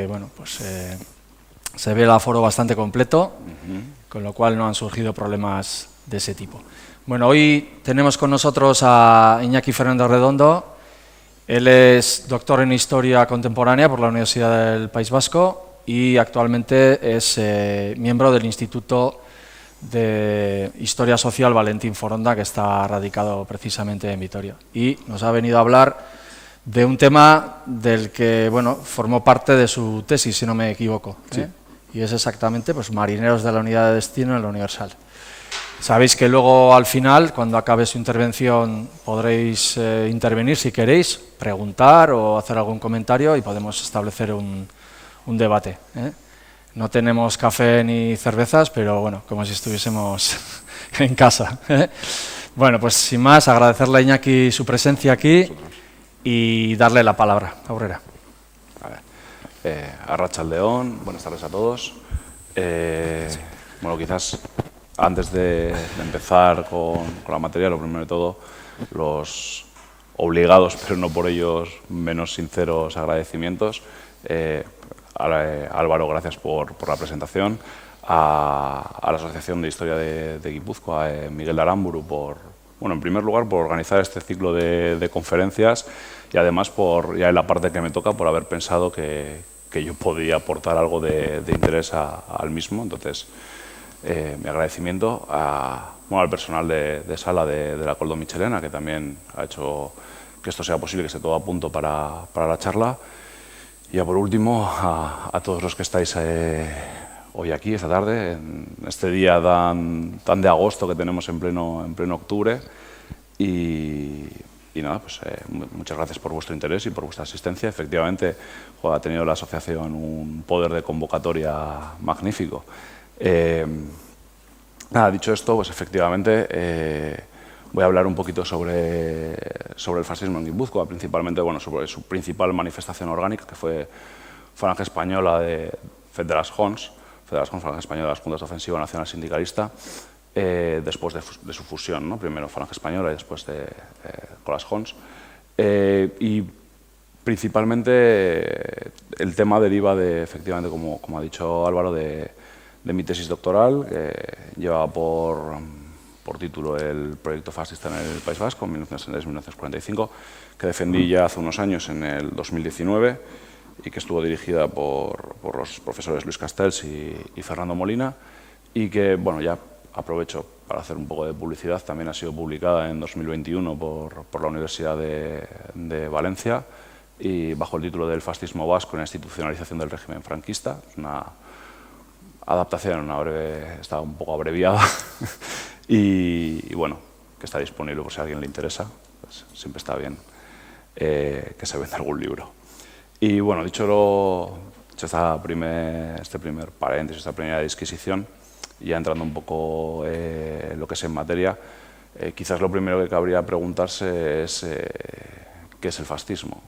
Bueno, pues se ve el aforo bastante completo, con lo cual no han surgido problemas de ese tipo. Bueno, hoy tenemos con nosotros a Iñaki Fernández Redondo. Él es doctor en Historia Contemporánea por la Universidad del País Vasco y actualmente es miembro del Instituto de Historia Social Valentín Foronda, que está radicado precisamente en Vitoria. Y nos ha venido a hablar de un tema del que, bueno, formó parte de su tesis, si no me equivoco. Sí. Y es exactamente, pues, marineros de la unidad de destino en la Universal. Sabéis que luego, al final, cuando acabe su intervención, podréis intervenir si queréis, preguntar o hacer algún comentario y podemos establecer un debate. No tenemos café ni cervezas, pero bueno, como si estuviésemos en casa. Bueno, pues sin más, agradecerle a Iñaki su presencia aquí y darle la palabra. Aurrera. Arratsaldeon, buenas tardes a todos. Bueno, quizás antes de empezar con la materia, lo primero de todo, los obligados, pero no por ellos menos sinceros agradecimientos. Álvaro, gracias por la presentación. A la Asociación de Historia de Guipúzcoa, Miguel de Aramburu, en primer lugar, por organizar este ciclo de conferencias y además, ya en la parte que me toca, por haber pensado que yo podía aportar algo de interés al mismo. Entonces, mi agradecimiento al personal de sala de la Coldo Michelena, que también ha hecho que esto sea posible, que esté todo a punto para la charla. Y ya por último, a todos los que estáis hoy aquí, esta tarde, en este día tan de agosto que tenemos en pleno octubre. Y nada, pues muchas gracias por vuestro interés y por vuestra asistencia. Efectivamente, ha tenido la asociación un poder de convocatoria magnífico. Nada, dicho esto, pues efectivamente voy a hablar un poquito sobre el fascismo en Guipúzcoa, principalmente sobre su principal manifestación orgánica, que fue Falange Española de las Jons, Falange Española de las Juntas de Ofensiva Nacional Sindicalista, después de su fusión, ¿no? Primero Falange Española y después con las Jons. Y principalmente el tema deriva efectivamente, como ha dicho Álvaro, de mi tesis doctoral, que llevaba por título el proyecto fascista en el País Vasco, 1963-1945, que defendí ya hace unos años, en el 2019, y que estuvo dirigida por los profesores Luis Castells y Fernando Molina, y que, bueno, ya aprovecho para hacer un poco de publicidad, también ha sido publicada en 2021 por la Universidad de Valencia, y bajo el título del Fascismo Vasco en la institucionalización del régimen franquista. Es una adaptación, está un poco abreviada, y bueno, que está disponible por si a alguien le interesa. Pues siempre está bien que se venda algún libro. Y bueno, dicho este primer paréntesis, esta primera disquisición, ya entrando un poco en lo que es en materia, quizás lo primero que cabría preguntarse es ¿qué es el fascismo?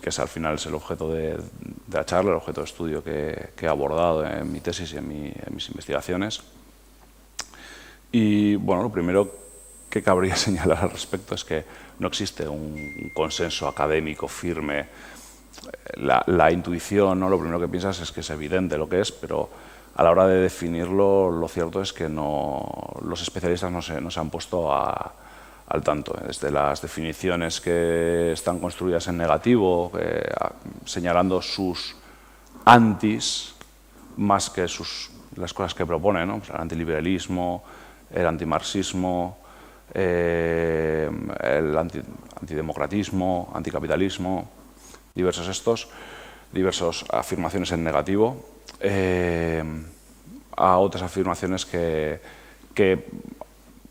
Que al final es el objeto de la charla, el objeto de estudio que he abordado en mi tesis y en mis investigaciones. Y bueno, lo primero que cabría señalar al respecto es que no existe un consenso académico firme. La intuición, ¿no? Lo primero que piensas es que es evidente lo que es, pero a la hora de definirlo, lo cierto es que los especialistas no se han puesto al tanto. Desde las definiciones que están construidas en negativo, señalando sus antis, más que las cosas que propone, ¿no? Pues el antiliberalismo, el antimarxismo, el antidemocratismo, anticapitalismo, diversas afirmaciones en negativo, a otras afirmaciones que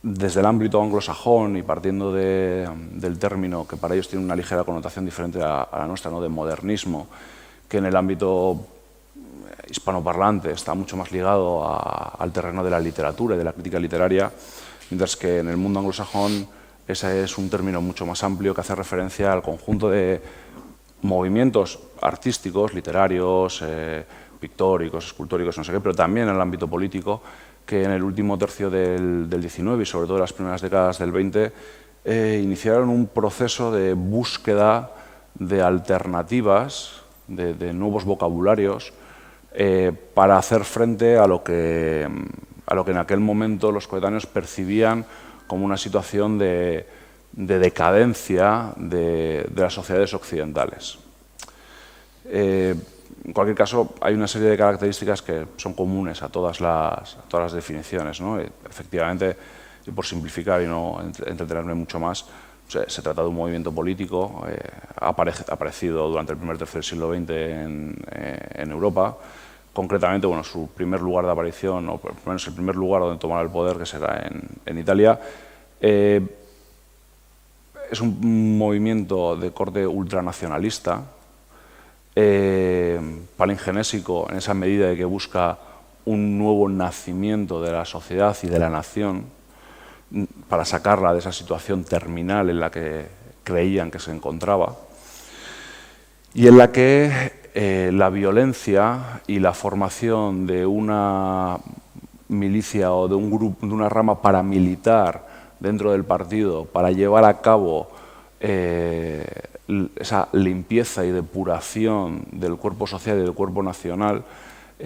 desde el ámbito anglosajón y partiendo del término que para ellos tiene una ligera connotación diferente a la nuestra, ¿no? De modernismo, que en el ámbito hispanoparlante está mucho más ligado al terreno de la literatura y de la crítica literaria, mientras que en el mundo anglosajón ese es un término mucho más amplio que hace referencia al conjunto de movimientos artísticos, literarios, pictóricos, escultóricos, no sé qué, pero también en el ámbito político, que en el último tercio del 19 y sobre todo en las primeras décadas del 20 iniciaron un proceso de búsqueda de alternativas de nuevos vocabularios para hacer frente a lo que en aquel momento los coetáneos percibían como una situación de decadencia de las sociedades occidentales. En cualquier caso, hay una serie de características que son comunes a todas las definiciones, ¿no? Efectivamente, y por simplificar y no entretenerme mucho más, se trata de un movimiento político, ha aparecido durante el primer tercio del siglo XX en Europa. Concretamente, bueno, su primer lugar de aparición, o por lo menos el primer lugar donde tomará el poder, que será en Italia, es un movimiento de corte ultranacionalista, palingenésico en esa medida de que busca un nuevo nacimiento de la sociedad y de la nación para sacarla de esa situación terminal en la que creían que se encontraba, y en la que la violencia y la formación de una milicia o de un grupo, de una rama paramilitar dentro del partido para llevar a cabo esa limpieza y depuración del cuerpo social y del cuerpo nacional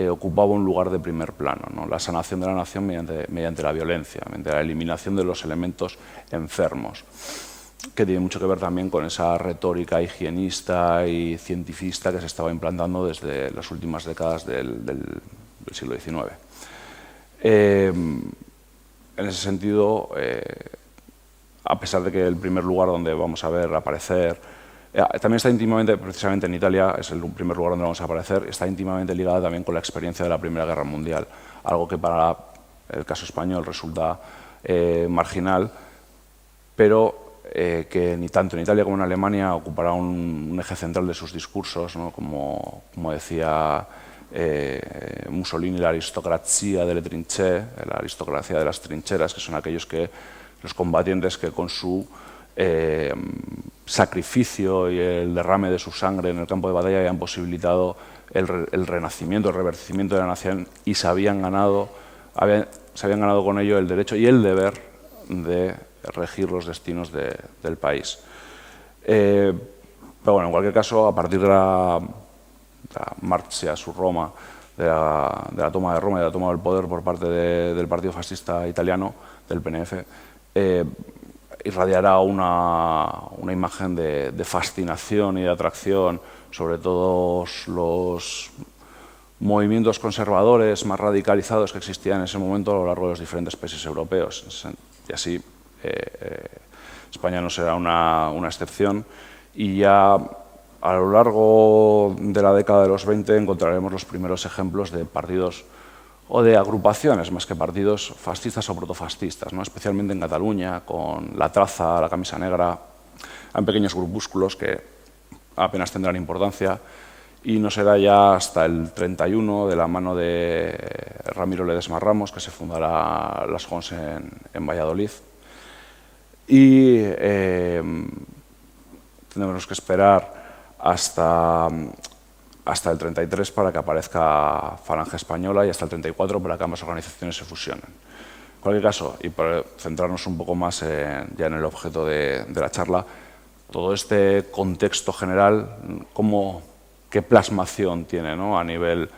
ocupaba un lugar de primer plano, ¿no? La sanación de la nación mediante la violencia, mediante la eliminación de los elementos enfermos, que tiene mucho que ver también con esa retórica higienista y cientifista que se estaba implantando desde las últimas décadas del siglo XIX. En ese sentido, a pesar de que el primer lugar donde vamos a ver aparecer, también está íntimamente, precisamente en Italia, es el primer lugar donde vamos a aparecer, está íntimamente ligada también con la experiencia de la Primera Guerra Mundial, algo que para el caso español resulta marginal, pero que ni tanto en Italia como en Alemania ocupará un eje central de sus discursos, ¿no? Como decía Mussolini, la aristocracia delle trincee, la aristocracia de las trincheras, que son aquellos los combatientes que con su sacrificio y el derrame de su sangre en el campo de batalla habían posibilitado el renacimiento, el revertimiento de la nación, y se habían ganado con ello el derecho y el deber de regir los destinos del país. Pero bueno, en cualquier caso, a partir de la marcha su Roma, de la toma de Roma y de la toma del poder por parte del Partido Fascista Italiano, del PNF, irradiará una imagen de fascinación y de atracción sobre todos los movimientos conservadores más radicalizados que existían en ese momento a lo largo de los diferentes países europeos. Y así España no será una excepción, y ya a lo largo de la década de los 20 encontraremos los primeros ejemplos de partidos o de agrupaciones, más que partidos, fascistas o protofascistas, ¿no? Especialmente en Cataluña, con la traza, la camisa negra. Hay pequeños grupúsculos que apenas tendrán importancia, y no será ya hasta el 31, de la mano de Ramiro Ledesma Ramos, que se fundará las Jons en Valladolid. Y tendremos que esperar hasta el 33 para que aparezca Falange Española, y hasta el 34 para que ambas organizaciones se fusionen. En cualquier caso, y para centrarnos un poco más ya en el objeto de la charla, todo este contexto general, ¿qué plasmación tiene, ¿no?, a nivel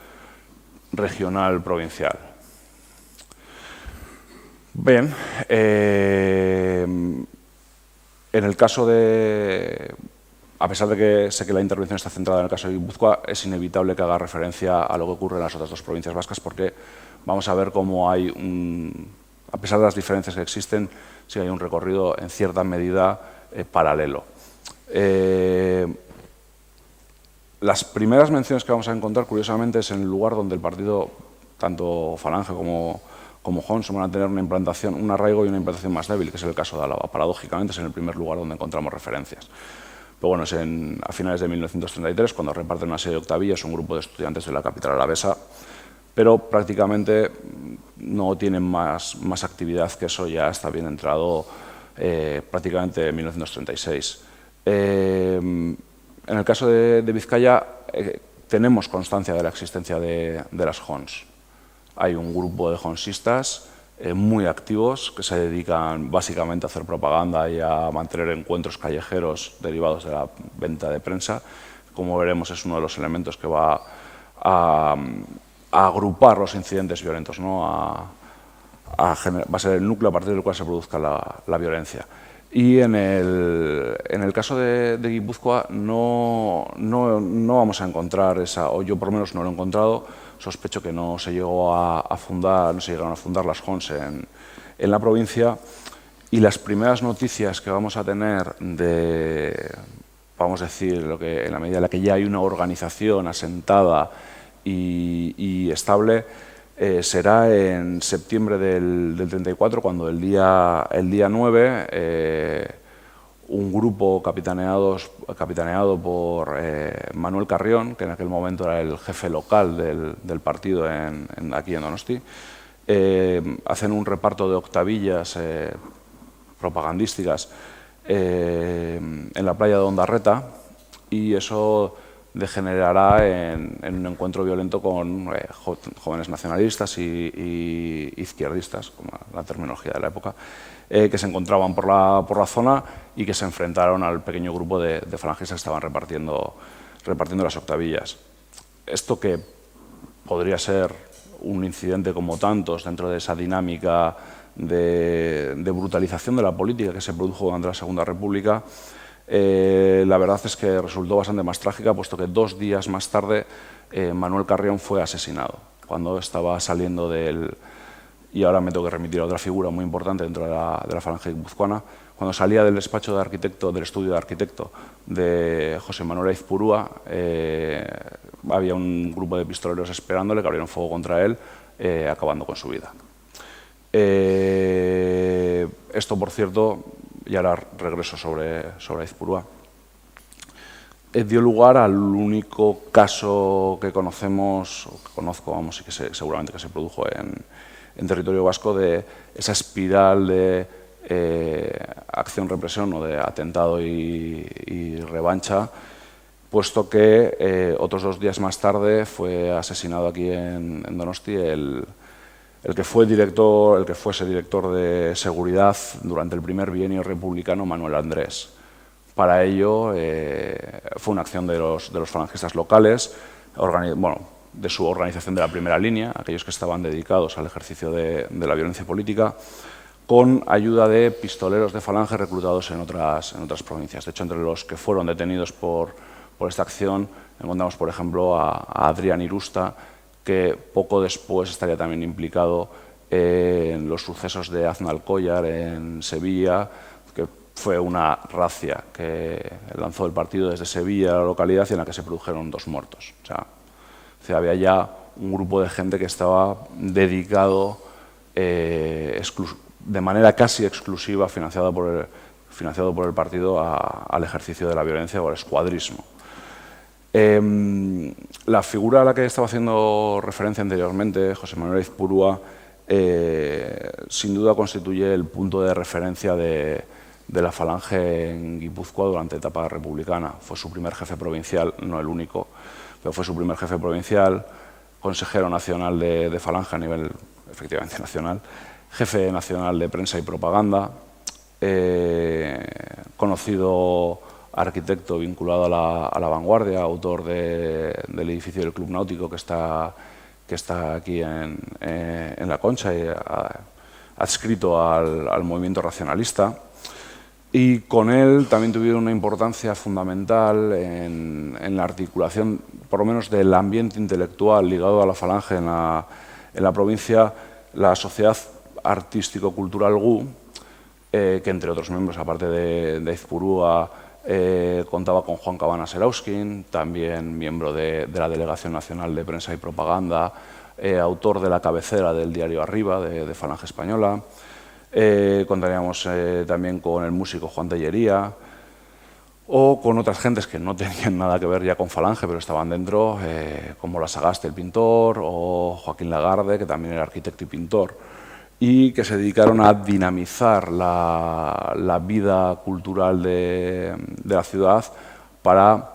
regional, provincial? Bien, en el caso a pesar de que sé que la intervención está centrada en el caso de Guipúzcoa, es inevitable que haga referencia a lo que ocurre en las otras dos provincias vascas, porque vamos a ver cómo hay a pesar de las diferencias que existen, sí hay un recorrido en cierta medida paralelo. Las primeras menciones que vamos a encontrar, curiosamente, es en el lugar donde el partido, tanto Falange como Jons, van a tener una implantación, un arraigo y una implantación más débil, que es el caso de Álava. Paradójicamente es en el primer lugar donde encontramos referencias. Pero bueno, es a finales de 1933, cuando reparten una serie de octavillas un grupo de estudiantes de la capital alavesa, pero prácticamente no tienen más actividad que eso, ya está bien entrado prácticamente en 1936. En el caso de Vizcaya tenemos constancia de la existencia de las Jons. Hay un grupo de jonsistas muy activos que se dedican básicamente a hacer propaganda y a mantener encuentros callejeros derivados de la venta de prensa, como veremos, es uno de los elementos que va a agrupar los incidentes violentos, ¿no? Va a ser el núcleo a partir del cual se produzca la violencia. Y en el caso de Guipúzcoa no vamos a encontrar esa, o yo por lo menos no lo he encontrado, sospecho que no se llegó a fundar, no se llegaron a fundar las JONS en la provincia, y las primeras noticias que vamos a tener vamos a decir, en la medida en la que ya hay una organización asentada y estable, será en septiembre del 34, cuando el día 9 un grupo capitaneado por Manuel Carrión, que en aquel momento era el jefe local del partido aquí en Donosti, hacen un reparto de octavillas propagandísticas en la playa de Ondarreta, y eso degenerará en un encuentro violento con jóvenes nacionalistas y izquierdistas, como la terminología de la época, que se encontraban por la zona y que se enfrentaron al pequeño grupo de falangistas que estaban repartiendo las octavillas. Esto, que podría ser un incidente como tantos dentro de esa dinámica de brutalización de la política que se produjo durante la Segunda República, la verdad es que resultó bastante más trágica, puesto que 2 días más tarde Manuel Carrión fue asesinado cuando estaba saliendo y ahora me tengo que remitir a otra figura muy importante dentro de la falange guipuzcoana, cuando salía del despacho de arquitecto, del estudio de arquitecto de José Manuel Aizpurúa, había un grupo de pistoleros esperándole, que abrieron fuego contra él, acabando con su vida. Esto, por cierto, y ahora regreso sobre Aizpurúa, dio lugar al único caso que conocemos, o que conozco, vamos, y que seguramente que se produjo en territorio vasco, de esa espiral de acción-represión o de atentado y revancha, puesto que otros 2 días más tarde fue asesinado aquí en Donosti el que fuese director de seguridad durante el primer bienio republicano, Manuel Andrés. Para ello fue una acción de los falangistas locales, de su organización de la primera línea, aquellos que estaban dedicados al ejercicio de la violencia política, con ayuda de pistoleros de falange reclutados en otras provincias. De hecho, entre los que fueron detenidos por esta acción encontramos, por ejemplo, a Adrián Irusta, que poco después estaría también implicado en los sucesos de Aznalcóllar en Sevilla, que fue una racia que lanzó el partido desde Sevilla a la localidad y en la que se produjeron 2 muertos. O sea, había ya un grupo de gente que estaba dedicado de manera casi exclusiva, financiado por el partido, al ejercicio de la violencia o al escuadrismo. La figura a la que estaba haciendo referencia anteriormente, José Manuel Aizpurúa, sin duda constituye el punto de referencia de la falange en Guipúzcoa durante la etapa republicana. Fue su primer jefe provincial, no el único, pero fue su primer jefe provincial, consejero nacional de falange a nivel efectivamente nacional, jefe nacional de prensa y propaganda, conocido arquitecto vinculado a la vanguardia, autor del edificio del Club Náutico que está aquí en La Concha, y adscrito al movimiento racionalista. Y con él también tuvieron una importancia fundamental en la articulación, por lo menos del ambiente intelectual ligado a la falange en la provincia, la Sociedad Artístico-Cultural GU, que entre otros miembros, aparte de Aizpurúa, contaba con Juan Cabanas Erauskin, también miembro de la Delegación Nacional de Prensa y Propaganda, autor de la cabecera del diario Arriba, de Falange Española. Contaríamos también con el músico Juan Tellería, o con otras gentes que no tenían nada que ver ya con Falange, pero estaban dentro, como La Sagaste, el pintor, o Joaquín Lagarde, que también era arquitecto y pintor, y que se dedicaron a dinamizar la vida cultural de la ciudad para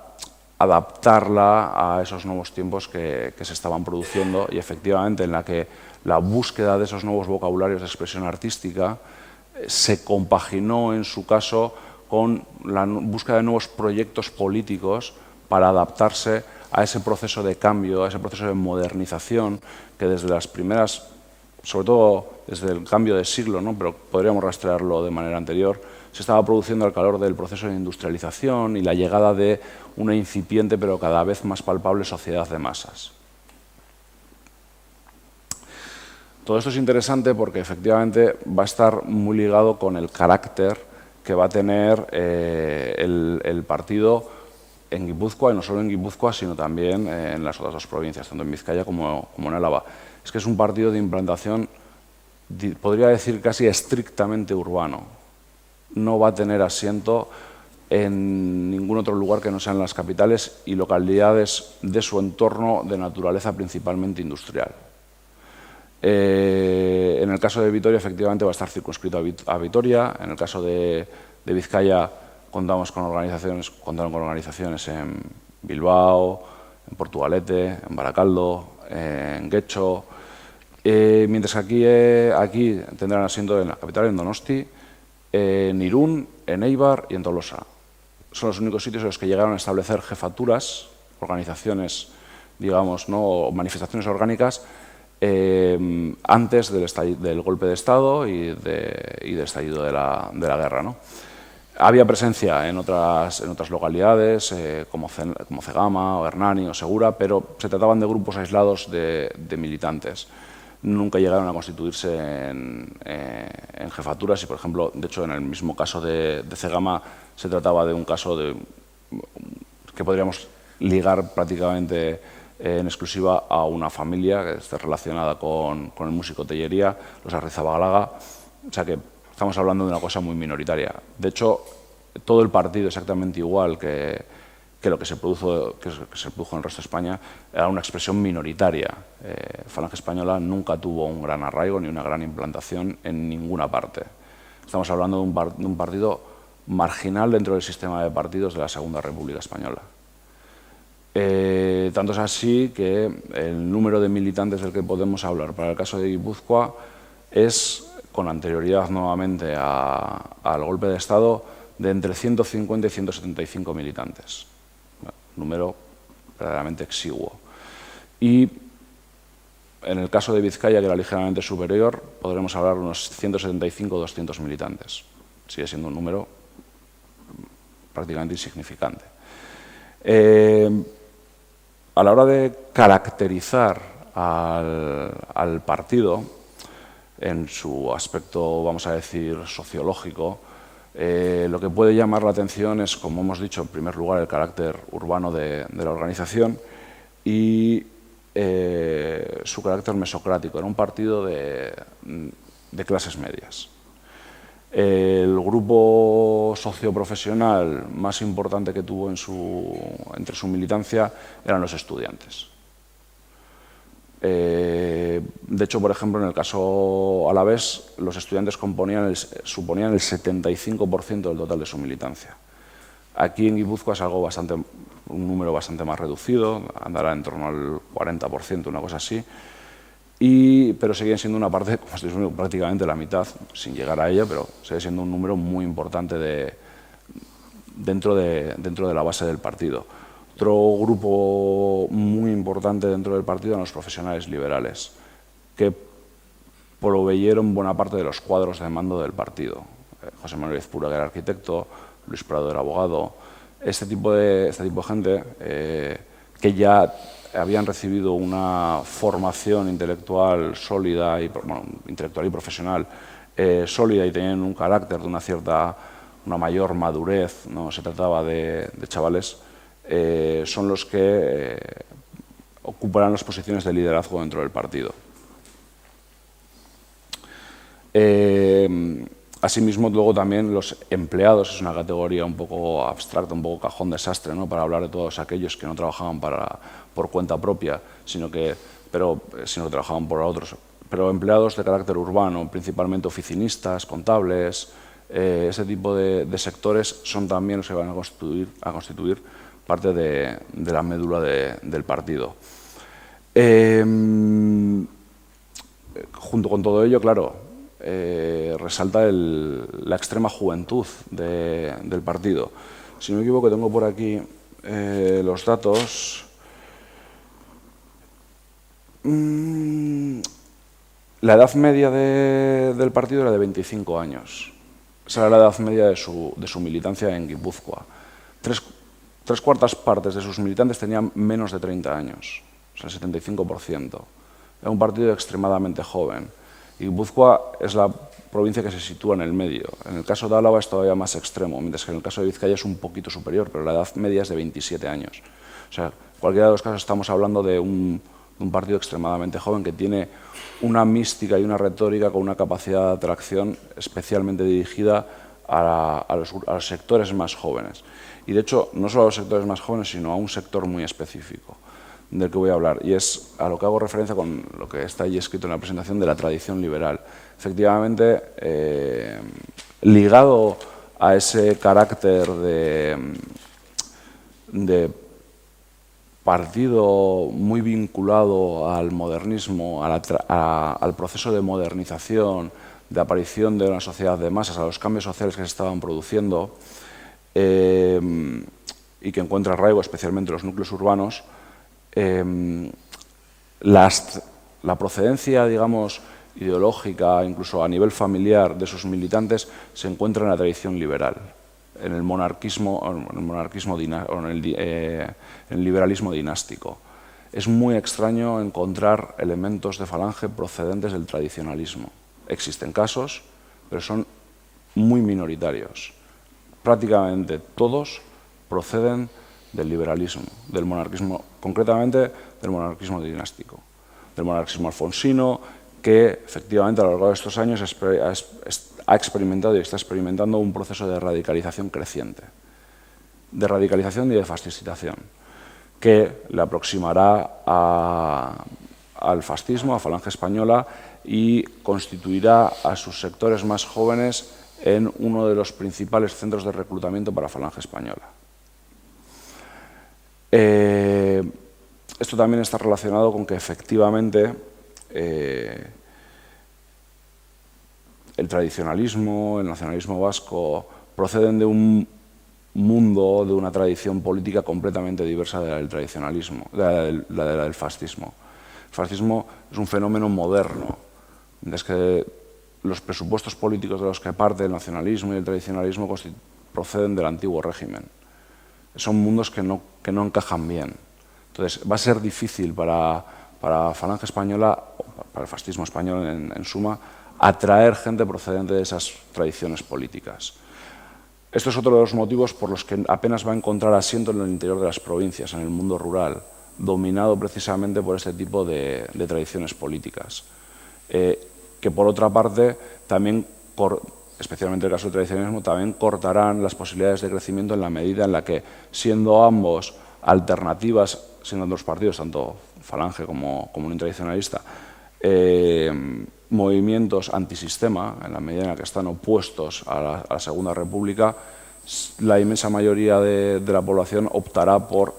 adaptarla a esos nuevos tiempos que se estaban produciendo, y efectivamente en la que la búsqueda de esos nuevos vocabularios de expresión artística se compaginó en su caso con la búsqueda de nuevos proyectos políticos para adaptarse a ese proceso de cambio, a ese proceso de modernización que desde las primeras, sobre todo desde el cambio de siglo, ¿no? Pero podríamos rastrearlo de manera anterior, se estaba produciendo al calor del proceso de industrialización y la llegada de una incipiente pero cada vez más palpable sociedad de masas. Todo esto es interesante porque efectivamente va a estar muy ligado con el carácter que va a tener el partido en Guipúzcoa, y no solo en Guipúzcoa, sino también en las otras dos provincias, tanto en Vizcaya como en Álava. Es que es un partido de implantación, podría decir, casi estrictamente urbano. No va a tener asiento en ningún otro lugar que no sean las capitales y localidades de su entorno de naturaleza principalmente industrial. En el caso de Vitoria, efectivamente, va a estar circunscrito a Vitoria. En el caso de Vizcaya, contaron con organizaciones en Bilbao, en Portugalete, en Baracaldo, en Getxo, mientras que aquí tendrán asiento en la capital, en Donosti, en Irún, en Eibar y en Tolosa. Son los únicos sitios en los que llegaron a establecer jefaturas, organizaciones, digamos, ¿no? Manifestaciones orgánicas, antes del golpe de Estado y del estallido de la guerra, ¿no? Había presencia en otras localidades, como Cegama, o Hernani o Segura, pero se trataban de grupos aislados de militantes. Nunca llegaron a constituirse en jefaturas y, por ejemplo, de hecho, en el mismo caso de Cegama se trataba de un caso que podríamos ligar prácticamente en exclusiva a una familia que esté relacionada con el músico Tellería, los Arrizabalaga, o sea que estamos hablando de una cosa muy minoritaria. De hecho, todo el partido exactamente igual que lo que se produjo en el resto de España era una expresión minoritaria. Falange Española nunca tuvo un gran arraigo ni una gran implantación en ninguna parte. Estamos hablando de un partido marginal dentro del sistema de partidos de la Segunda República Española. Tanto es así que el número de militantes del que podemos hablar para el caso de Guipúzcoa es, con anterioridad nuevamente al golpe de Estado, de entre 150 y 175 militantes. Número verdaderamente exiguo. Y en el caso de Vizcaya, que era ligeramente superior, podremos hablar de unos 175 o 200 militantes. Sigue siendo un número prácticamente insignificante. A la hora de caracterizar al partido en su aspecto, vamos a decir, sociológico, lo que puede llamar la atención es, como hemos dicho, en primer lugar, el carácter urbano de la organización y su carácter mesocrático. Era un partido de clases medias. El grupo socioprofesional más importante que tuvo entre su militancia eran los estudiantes. De hecho, por ejemplo, en el caso alavés, los estudiantes suponían el 75% del total de su militancia. Aquí en Guipúzcoa es un número bastante más reducido, andará en torno al 40%, una cosa así, pero seguía siendo una parte, como estoy diciendo, prácticamente la mitad, sin llegar a ella, pero sigue siendo un número muy importante dentro de la base del partido. Otro grupo muy importante dentro del partido eran los profesionales liberales, que proveyeron buena parte de los cuadros de mando del partido. José Manuel Ezpura, que era arquitecto, Luis Prado era abogado, este tipo de gente que ya habían recibido una formación intelectual sólida, intelectual y profesional sólida, y tenían un carácter de una mayor madurez, no se trataba de chavales, son los que ocuparán las posiciones de liderazgo dentro del partido. Asimismo, luego también los empleados, es una categoría un poco abstracta, un poco cajón desastre, ¿no?, para hablar de todos aquellos que no trabajaban por cuenta propia, sino que trabajaban por otros. Pero empleados de carácter urbano, principalmente oficinistas, contables, ese tipo de sectores son también los que van a constituir parte de la médula del partido. Junto con todo ello, claro, resalta la extrema juventud del partido. Si no me equivoco, tengo por aquí los datos. La edad media del partido era de 25 años. Esa era la edad media de su militancia en Guipúzcoa. Tres cuartas partes de sus militantes tenían menos de 30 años, o sea, el 75%. Era un partido extremadamente joven. Y Guipúzcoa es la provincia que se sitúa en el medio. En el caso de Álava es todavía más extremo, mientras que en el caso de Vizcaya es un poquito superior, pero la edad media es de 27 años. O sea, en cualquiera de los casos estamos hablando de un partido extremadamente joven que tiene una mística y una retórica con una capacidad de atracción especialmente dirigida a los sectores más jóvenes. Y de hecho, no solo a los sectores más jóvenes, sino a un sector muy específico del que voy a hablar, y es a lo que hago referencia con lo que está ahí escrito en la presentación de la tradición liberal. Efectivamente, ligado a ese carácter de partido muy vinculado al modernismo, al proceso de modernización, de aparición de una sociedad de masas, a los cambios sociales que se estaban produciendo, y que encuentra arraigo especialmente en los núcleos urbanos, la procedencia, digamos, ideológica, incluso a nivel familiar de sus militantes, se encuentra en la tradición liberal, en el monarquismo, en el liberalismo dinástico. Es muy extraño encontrar elementos de Falange procedentes del tradicionalismo. Existen casos, pero son muy minoritarios. Prácticamente todos proceden del liberalismo, del monarquismo, concretamente del monarquismo dinástico, del monarquismo alfonsino, que efectivamente a lo largo de estos años ha experimentado y está experimentando un proceso de radicalización creciente, de radicalización y de fascistización, que le aproximará al fascismo, a Falange Española, y constituirá a sus sectores más jóvenes en uno de los principales centros de reclutamiento para Falange Española. Esto también está relacionado con que efectivamente el tradicionalismo, el nacionalismo vasco proceden de un mundo, de una tradición política completamente diversa de la del tradicionalismo, de la del fascismo. El fascismo es un fenómeno moderno, mientras que los presupuestos políticos de los que parte el nacionalismo y el tradicionalismo proceden del antiguo régimen. Son mundos que no encajan bien. Entonces, va a ser difícil para Falange Española, para el fascismo español en suma, atraer gente procedente de esas tradiciones políticas. Esto es otro de los motivos por los que apenas va a encontrar asiento en el interior de las provincias, en el mundo rural, dominado precisamente por este tipo de tradiciones políticas. Que por otra parte, también, especialmente en el caso del tradicionalismo, también cortarán las posibilidades de crecimiento en la medida en la que, siendo ambos alternativas, siendo dos partidos, tanto Falange como Unión Tradicionalista, movimientos antisistema, en la medida en la que están opuestos a la Segunda República, la inmensa mayoría de la población optará por,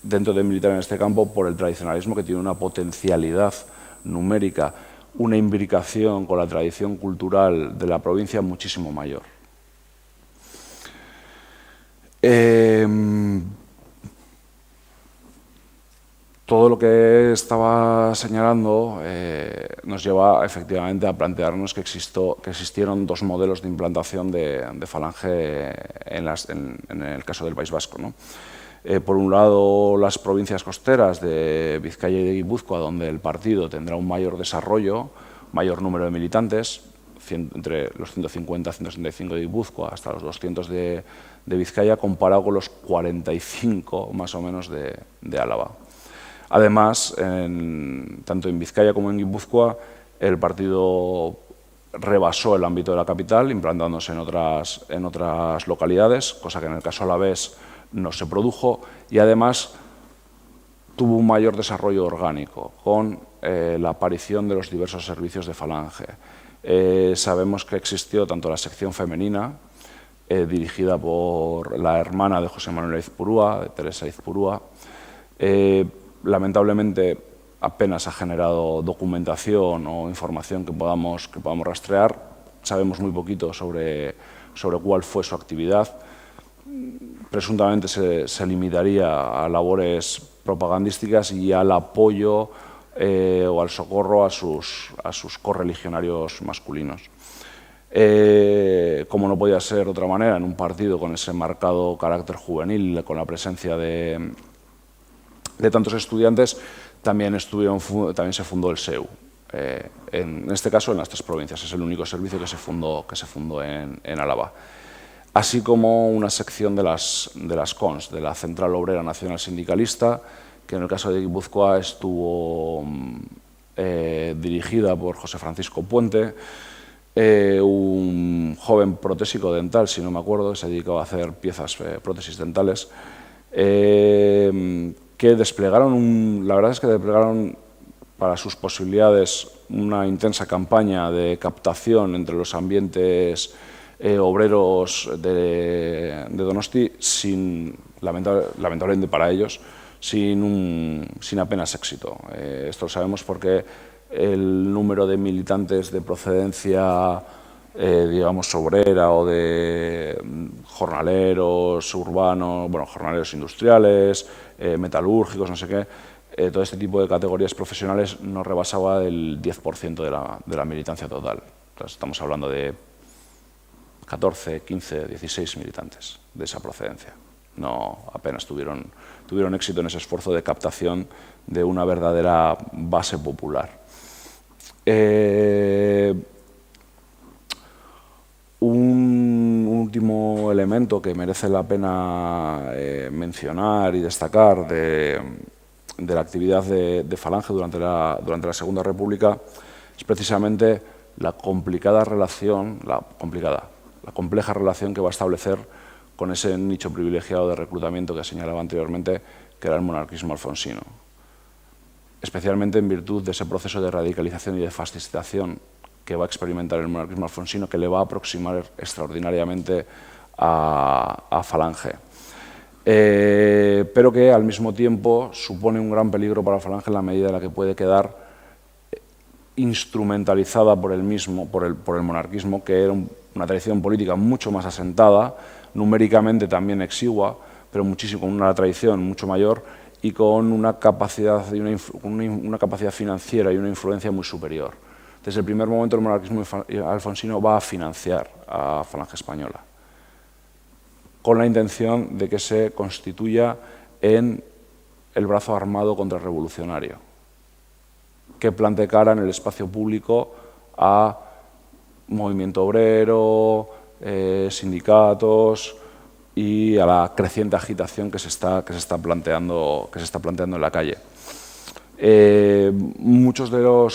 dentro de militar en este campo, por el tradicionalismo, que tiene una potencialidad numérica, una imbricación con la tradición cultural de la provincia muchísimo mayor. Todo lo que estaba señalando nos lleva efectivamente a plantearnos que existieron dos modelos de implantación de Falange en el caso del País Vasco, ¿no? Por un lado, las provincias costeras de Vizcaya y de Guipúzcoa, donde el partido tendrá un mayor desarrollo, mayor número de militantes, entre los 150, 165 de Guipúzcoa hasta los 200 de Vizcaya, comparado con los 45 más o menos de Álava. Además, tanto en Vizcaya como en Guipúzcoa, el partido rebasó el ámbito de la capital, implantándose en otras localidades, cosa que en el caso alavés no se produjo, y además tuvo un mayor desarrollo orgánico, con la aparición de los diversos servicios de Falange. Sabemos que existió tanto la sección femenina, dirigida por la hermana de José Manuel Aizpurúa, de Teresa Aizpurúa. Lamentablemente apenas ha generado documentación o información que podamos rastrear. Sabemos muy poquito sobre cuál fue su actividad. presuntamente se limitaría a labores propagandísticas y al apoyo o al socorro a sus correligionarios masculinos. Como no podía ser de otra manera, en un partido con ese marcado carácter juvenil, con la presencia de tantos estudiantes, también se fundó el SEU. En este caso, en las 3 provincias. Es el único servicio que se fundó en Álava. Así como una sección de las CONS, de la Central Obrera Nacional Sindicalista, que en el caso de Guipúzcoa estuvo dirigida por José Francisco Puente, un joven protésico dental, si no me acuerdo, que se dedicaba a hacer prótesis dentales, que desplegaron, la verdad es que desplegaron para sus posibilidades una intensa campaña de captación entre los ambientes obreros de Donosti, lamentablemente para ellos, sin apenas éxito. Esto lo sabemos porque el número de militantes de procedencia, digamos, obrera o de jornaleros urbanos, bueno, jornaleros industriales, metalúrgicos, no sé qué, todo este tipo de categorías profesionales no rebasaba el 10% de la militancia total. Entonces, estamos hablando de 14, 15, 16 militantes de esa procedencia. No, apenas tuvieron éxito en ese esfuerzo de captación de una verdadera base popular. Un último elemento que merece la pena mencionar y destacar de la actividad de Falange durante la Segunda República es precisamente la compleja relación que va a establecer con ese nicho privilegiado de reclutamiento que señalaba anteriormente, que era el monarquismo alfonsino. Especialmente en virtud de ese proceso de radicalización y de fascistación que va a experimentar el monarquismo alfonsino, que le va a aproximar extraordinariamente a Falange. Pero que al mismo tiempo supone un gran peligro para Falange en la medida en la que puede quedar instrumentalizada por el monarquismo, que era una tradición política mucho más asentada, numéricamente también exigua, pero con una tradición mucho mayor y con una capacidad financiera y una influencia muy superior. Desde el primer momento el monarquismo alfonsino va a financiar a Falange Española, con la intención de que se constituya en el brazo armado contrarrevolucionario, que plante cara en el espacio público a movimiento obrero, sindicatos y a la creciente agitación que se está planteando en la calle.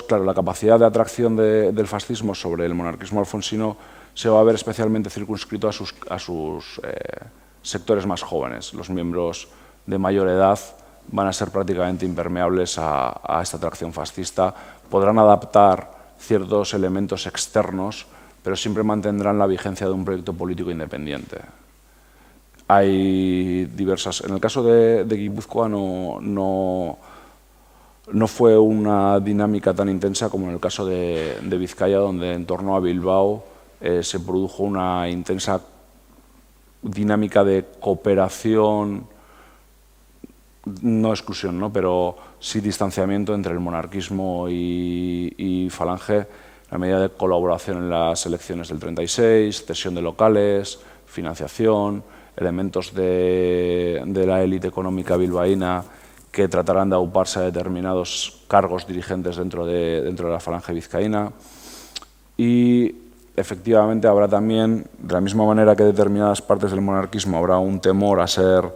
Claro, la capacidad de atracción del fascismo sobre el monarquismo alfonsino se va a ver especialmente circunscrito a sus sectores más jóvenes. Los miembros de mayor edad van a ser prácticamente impermeables a esta atracción fascista. Podrán adaptar ciertos elementos externos, pero siempre mantendrán la vigencia de un proyecto político independiente. En el caso de Guipúzcoa no fue una dinámica tan intensa como en el caso de Vizcaya, donde en torno a Bilbao se produjo una intensa dinámica de cooperación, no exclusión, ¿no?, pero sí distanciamiento entre el monarquismo y Falange, en la medida de colaboración en las elecciones del 36, cesión de locales, financiación, elementos de la élite económica bilbaína que tratarán de auparse a determinados cargos dirigentes dentro de la Falange vizcaína. Y efectivamente habrá también, de la misma manera que determinadas partes del monarquismo, habrá un temor a ser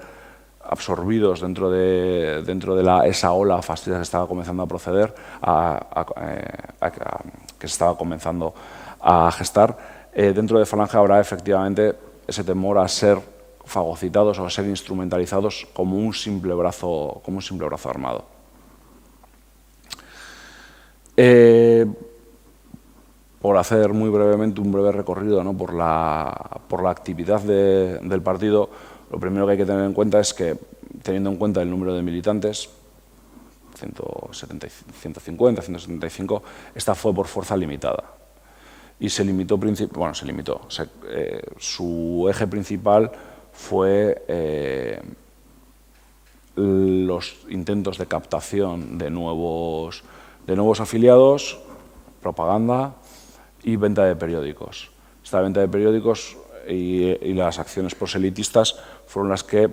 absorbidos dentro de esa ola fascista que estaba comenzando a proceder, que se estaba comenzando a gestar. Dentro de Falange habrá efectivamente ese temor a ser fagocitados o a ser instrumentalizados como un simple brazo armado. Por hacer muy brevemente un breve recorrido, ¿no?, por la actividad del partido, lo primero que hay que tener en cuenta es que, teniendo en cuenta el número de militantes, 150, 175, esta fue por fuerza limitada. Y su eje principal fue los intentos de captación de nuevos afiliados, propaganda y venta de periódicos. Esta venta de periódicos y las acciones proselitistas fueron las que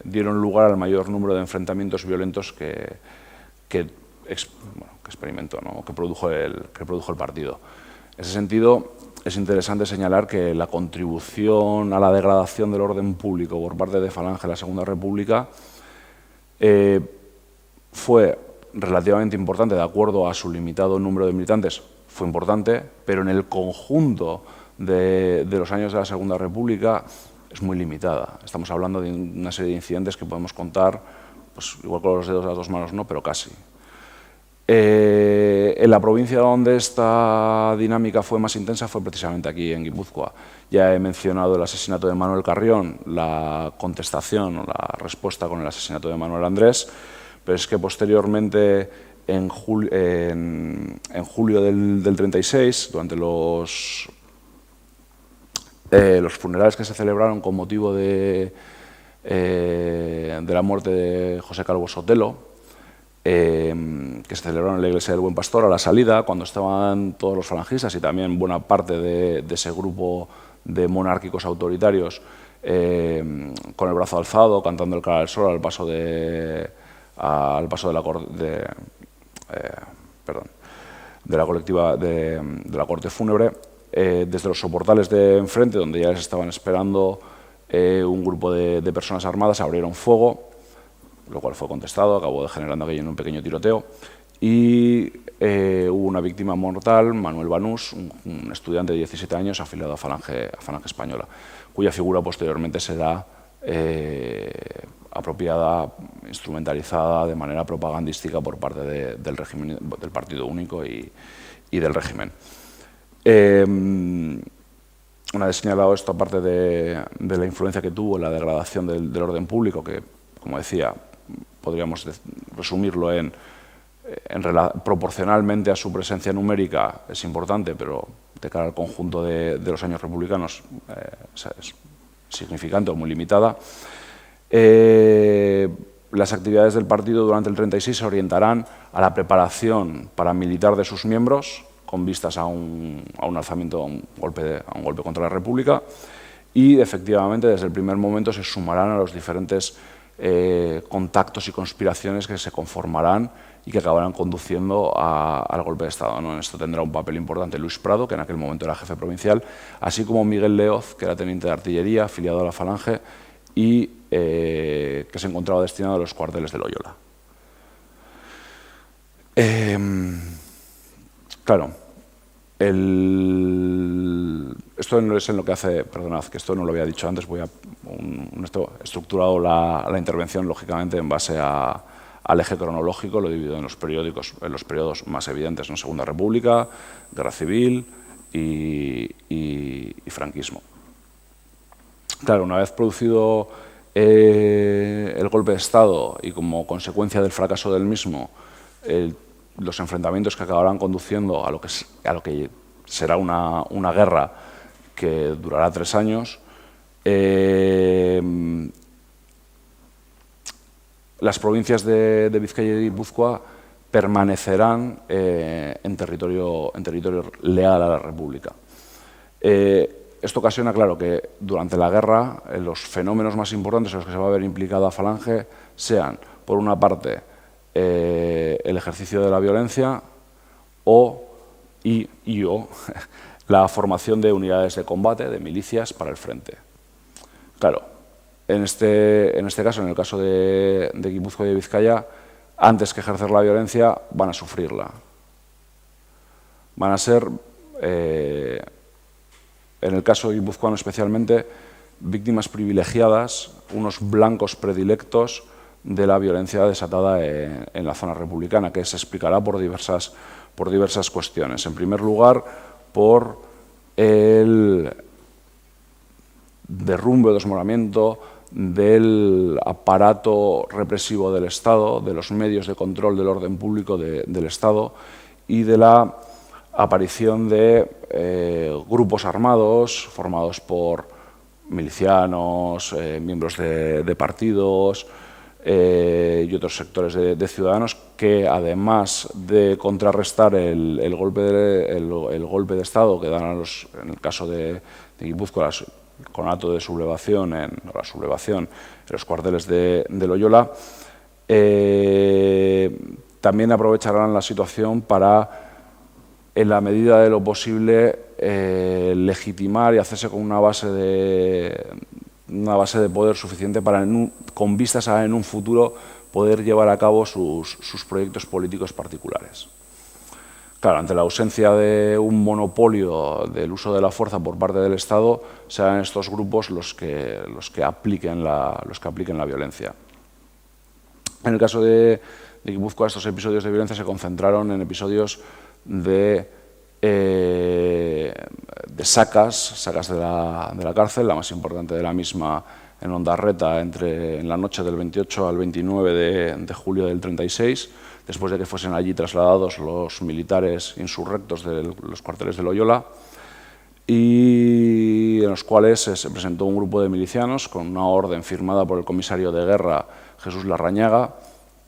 dieron lugar al mayor número de enfrentamientos violentos que experimentó, ¿no? que produjo el partido. En ese sentido, es interesante señalar que la contribución a la degradación del orden público por parte de Falange en la Segunda República fue relativamente importante, de acuerdo a su limitado número de militantes, fue importante, pero en el conjunto de los años de la Segunda República es muy limitada. Estamos hablando de una serie de incidentes que podemos contar, pues, igual con los dedos de las dos manos, no, pero casi. En la provincia donde esta dinámica fue más intensa fue precisamente aquí, en Guipúzcoa. Ya he mencionado el asesinato de Manuel Carrión, la contestación o la respuesta con el asesinato de Manuel Andrés, pero es que posteriormente, en julio del 36, durante los funerales que se celebraron con motivo de la muerte de José Calvo Sotelo, que se celebraron en la iglesia del Buen Pastor, a la salida, cuando estaban todos los falangistas y también buena parte de ese grupo de monárquicos autoritarios con el brazo alzado, cantando el Cara al Sol al paso de la colectiva de la corte fúnebre, desde los soportales de enfrente, donde ya les estaban esperando un grupo de personas armadas, abrieron fuego, lo cual fue contestado, acabó generando aquello en un pequeño tiroteo, y hubo una víctima mortal, Manuel Banús, un estudiante de 17 años afiliado a Falange Española, cuya figura posteriormente será apropiada, instrumentalizada de manera propagandística por parte del régimen, del Partido Único y del régimen. Una vez señalado esto, aparte de la influencia que tuvo en la degradación del orden público, que, como decía, podríamos resumirlo proporcionalmente a su presencia numérica es importante, pero de cara al conjunto de los años republicanos es significante o muy limitada. Las actividades del partido durante el 36 se orientarán a la preparación paramilitar de sus miembros, con vistas a un alzamiento, a un golpe contra la República, y efectivamente desde el primer momento se sumarán a los diferentes contactos y conspiraciones que se conformarán y que acabarán conduciendo al golpe de Estado, ¿no? En esto tendrá un papel importante Luis Prado, que en aquel momento era jefe provincial, así como Miguel Leoz, que era teniente de artillería, afiliado a la Falange, y que se encontraba destinado a los cuarteles de Loyola. Claro, esto no es en lo que hace, perdonad, que esto no lo había dicho antes, he estructurado la intervención, lógicamente, en base al eje cronológico, lo he dividido en los periodos más evidentes, ¿no? Segunda República, Guerra Civil y franquismo. Claro, una vez producido el golpe de Estado y como consecuencia del fracaso del mismo, los enfrentamientos que acabarán conduciendo a lo que será una guerra que durará 3 años, las provincias de Vizcaya y Guipúzcoa permanecerán en territorio leal a la República. Esto ocasiona, claro, que durante la guerra los fenómenos más importantes en los que se va a ver implicada Falange sean, por una parte, el ejercicio de la violencia o la formación de unidades de combate, de milicias para el frente. Claro, en este caso, en el caso de Guipúzcoa y de Vizcaya, antes que ejercer la violencia, van a sufrirla. Van a ser, en el caso guipuzcoano especialmente, víctimas privilegiadas, unos blancos predilectos de la violencia desatada en la zona republicana, que se explicará por diversas cuestiones. En primer lugar, por el derrumbe o desmoronamiento del aparato represivo del Estado, de los medios de control del orden público del Estado y de la aparición de grupos armados formados por milicianos, miembros de partidos y otros sectores de ciudadanos que, además de contrarrestar el golpe de Estado que dan en el caso de Guipúzcoa, con acto de sublevación, la sublevación en los cuarteles de Loyola, también aprovecharán la situación para, en la medida de lo posible, legitimar y hacerse con una base de poder suficiente para, con vistas a en un futuro, poder llevar a cabo sus proyectos políticos particulares. Claro, ante la ausencia de un monopolio del uso de la fuerza por parte del Estado, serán estos grupos los que apliquen la violencia. En el caso de Guipúzcoa, estos episodios de violencia se concentraron en episodios de sacas de la cárcel, la más importante de la misma en Ondarreta en la noche del 28 al 29 de julio del 36, después de que fuesen allí trasladados los militares insurrectos de los cuarteles de Loyola, y en los cuales se presentó un grupo de milicianos con una orden firmada por el comisario de guerra, Jesús Larrañaga,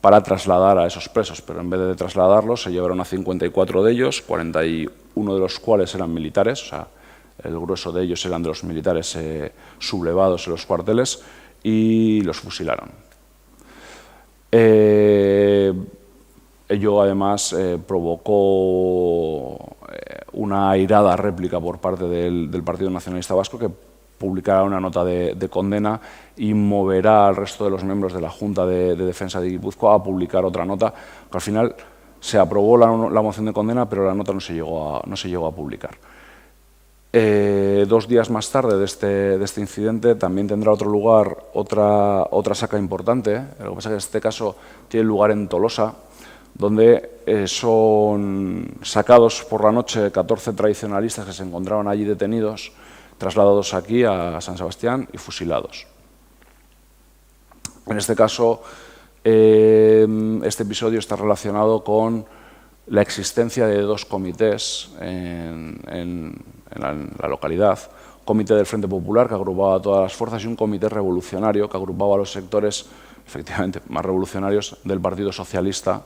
para trasladar a esos presos, pero en vez de trasladarlos se llevaron a 54 de ellos, 41 de los cuales eran militares, o sea, el grueso de ellos eran de los militares sublevados en los cuarteles, y los fusilaron. Ello, además, provocó una airada réplica por parte del Partido Nacionalista Vasco, que publicará una nota de condena y moverá al resto de los miembros de la Junta de Defensa de Guipúzcoa a publicar otra nota, que al final se aprobó la moción de condena, pero la nota no se llegó a publicar. 2 días más tarde de este incidente también tendrá otro lugar otra saca importante. Lo que pasa es que en este caso tiene lugar en Tolosa, donde son sacados por la noche 14 tradicionalistas que se encontraban allí detenidos, trasladados aquí a San Sebastián y fusilados. En este caso, este episodio está relacionado con la existencia de 2 comités en la localidad: un comité del Frente Popular, que agrupaba a todas las fuerzas, y un comité revolucionario, que agrupaba a los sectores, efectivamente, más revolucionarios del Partido Socialista,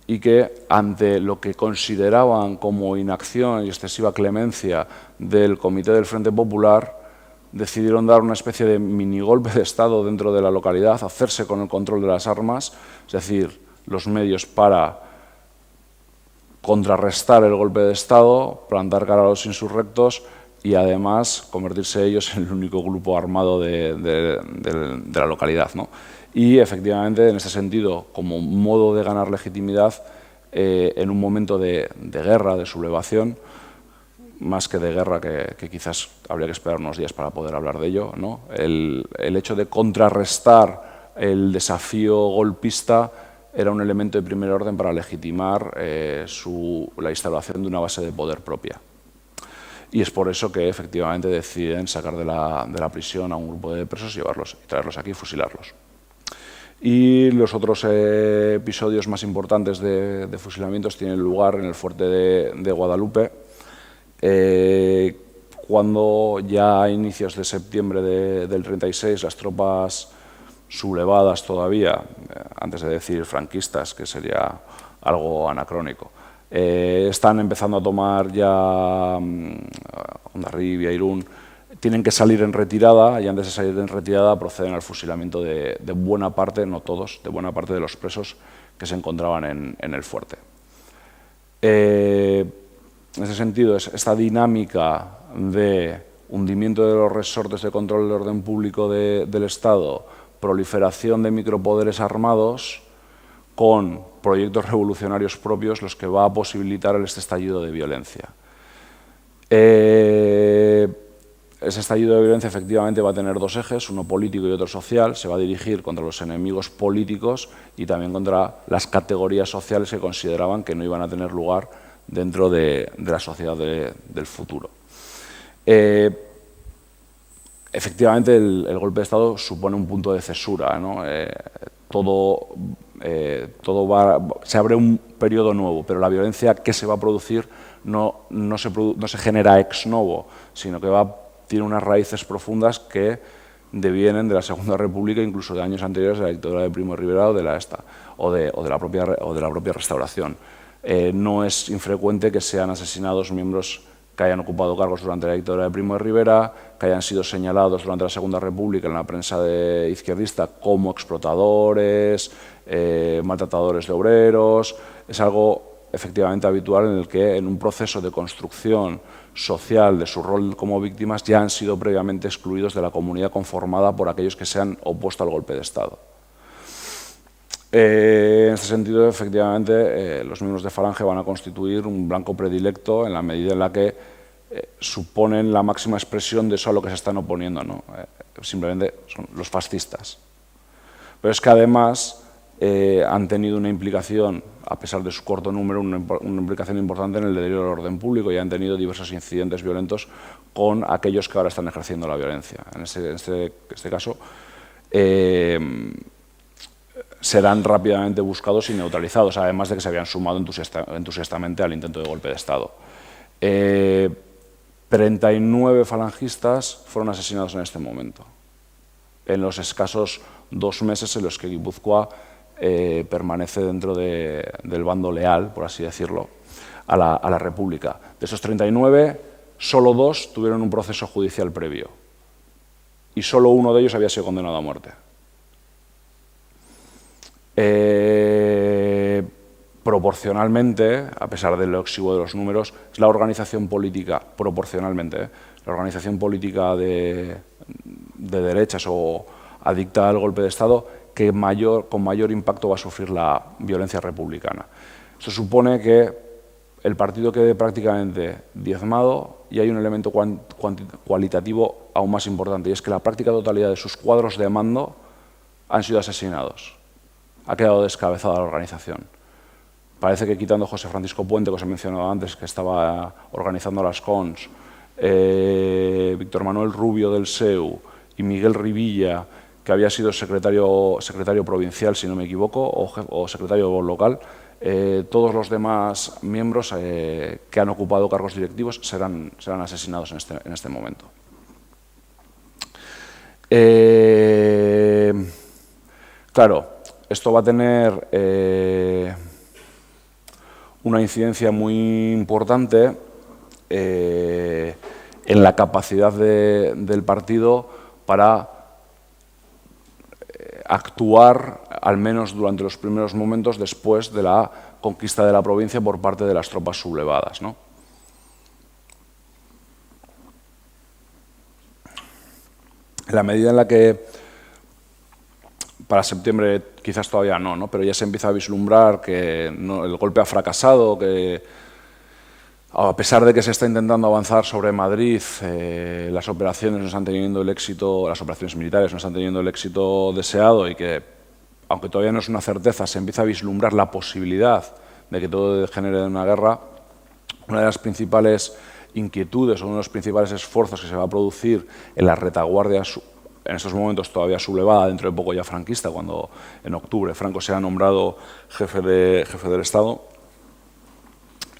y que, ante lo que consideraban como inacción y excesiva clemencia del comité del Frente Popular, decidieron dar una especie de minigolpe de Estado dentro de la localidad, hacerse con el control de las armas, es decir, los medios para contrarrestar el golpe de Estado, plantar cara a los insurrectos y, además, convertirse ellos en el único grupo armado de la localidad, ¿no? Y, efectivamente, en este sentido, como modo de ganar legitimidad, en un momento de guerra, de sublevación, más que de guerra, que quizás habría que esperar unos días para poder hablar de ello, ¿no? El hecho de contrarrestar el desafío golpista era un elemento de primer orden para legitimar la instalación de una base de poder propia. Y es por eso que, efectivamente, deciden sacar de la prisión a un grupo de presos, llevarlos y traerlos aquí y fusilarlos. Y los otros episodios más importantes de fusilamientos tienen lugar en el fuerte de Guadalupe, cuando ya a inicios de septiembre del 36 las tropas sublevadas todavía, antes de decir franquistas, que sería algo anacrónico, están empezando a tomar ya Hondarribia, Irún, tienen que salir en retirada, y antes de salir en retirada proceden al fusilamiento de buena parte, no todos, de buena parte de los presos que se encontraban en el fuerte. En ese sentido, esta dinámica de hundimiento de los resortes de control del orden público del Estado, proliferación de micropoderes armados, con proyectos revolucionarios propios, los que va a posibilitar este estallido de violencia. Ese estallido de violencia, efectivamente, va a tener 2 ejes, uno político y otro social. Se va a dirigir contra los enemigos políticos y también contra las categorías sociales que consideraban que no iban a tener lugar dentro de la sociedad del futuro. Efectivamente, el golpe de Estado supone un punto de cesura, ¿no? Se abre un periodo nuevo, pero la violencia que se va a producir no se genera ex novo, sino que tiene unas raíces profundas que devienen de la Segunda República, incluso de años anteriores de la dictadura de Primo de Rivera o de la propia Restauración. No es infrecuente que sean asesinados miembros que hayan ocupado cargos durante la dictadura de Primo de Rivera, que hayan sido señalados durante la Segunda República en la prensa izquierdista como explotadores, maltratadores de obreros. Es algo efectivamente habitual en el que en un proceso de construcción social de su rol como víctimas ya han sido previamente excluidos de la comunidad conformada por aquellos que se han opuesto al golpe de Estado. En este sentido, efectivamente, los miembros de Falange van a constituir un blanco predilecto en la medida en la que suponen la máxima expresión de eso a lo que se están oponiendo, ¿no? Simplemente son los fascistas. Pero es que además han tenido una implicación, a pesar de su corto número, una implicación importante en el deterioro del orden público y han tenido diversos incidentes violentos con aquellos que ahora están ejerciendo la violencia. En este caso, serán rápidamente buscados y neutralizados, además de que se habían sumado entusiastamente al intento de golpe de Estado. 39 falangistas fueron asesinados en este momento, en los escasos 2 meses en los que Guipúzcoa permanece dentro del bando leal, por así decirlo, a la República. De esos 39, solo 2 tuvieron un proceso judicial previo y solo uno de ellos había sido condenado a muerte. Proporcionalmente, a pesar de lo exiguo de los números, es la organización política, proporcionalmente, la organización política de derechas o adicta al golpe de Estado que con mayor impacto va a sufrir la violencia republicana. Esto supone que el partido quede prácticamente diezmado y hay un elemento cualitativo aún más importante, y es que la práctica totalidad de sus cuadros de mando han sido asesinados. Ha quedado descabezada la organización. Parece que quitando a José Francisco Puente, que os he mencionado antes, que estaba organizando las CONS, Víctor Manuel Rubio del SEU y Miguel Rivilla, que había sido secretario provincial, si no me equivoco, o secretario local, todos los demás miembros que han ocupado cargos directivos serán asesinados en este momento. Claro, esto va a tener una incidencia muy importante en la capacidad del partido para actuar, al menos durante los primeros momentos después de la conquista de la provincia por parte de las tropas sublevadas, ¿no? En la medida en la que, para septiembre quizás todavía no, pero ya se empieza a vislumbrar que el golpe ha fracasado, que a pesar de que se está intentando avanzar sobre Madrid, las operaciones no están teniendo el éxito, las operaciones militares no están teniendo el éxito deseado y que, aunque todavía no es una certeza, se empieza a vislumbrar la posibilidad de que todo degenere en una guerra. Una de las principales inquietudes o uno de los principales esfuerzos que se va a producir en la retaguardia, en estos momentos todavía sublevada, dentro de poco ya franquista, cuando en octubre Franco sea nombrado jefe del Estado,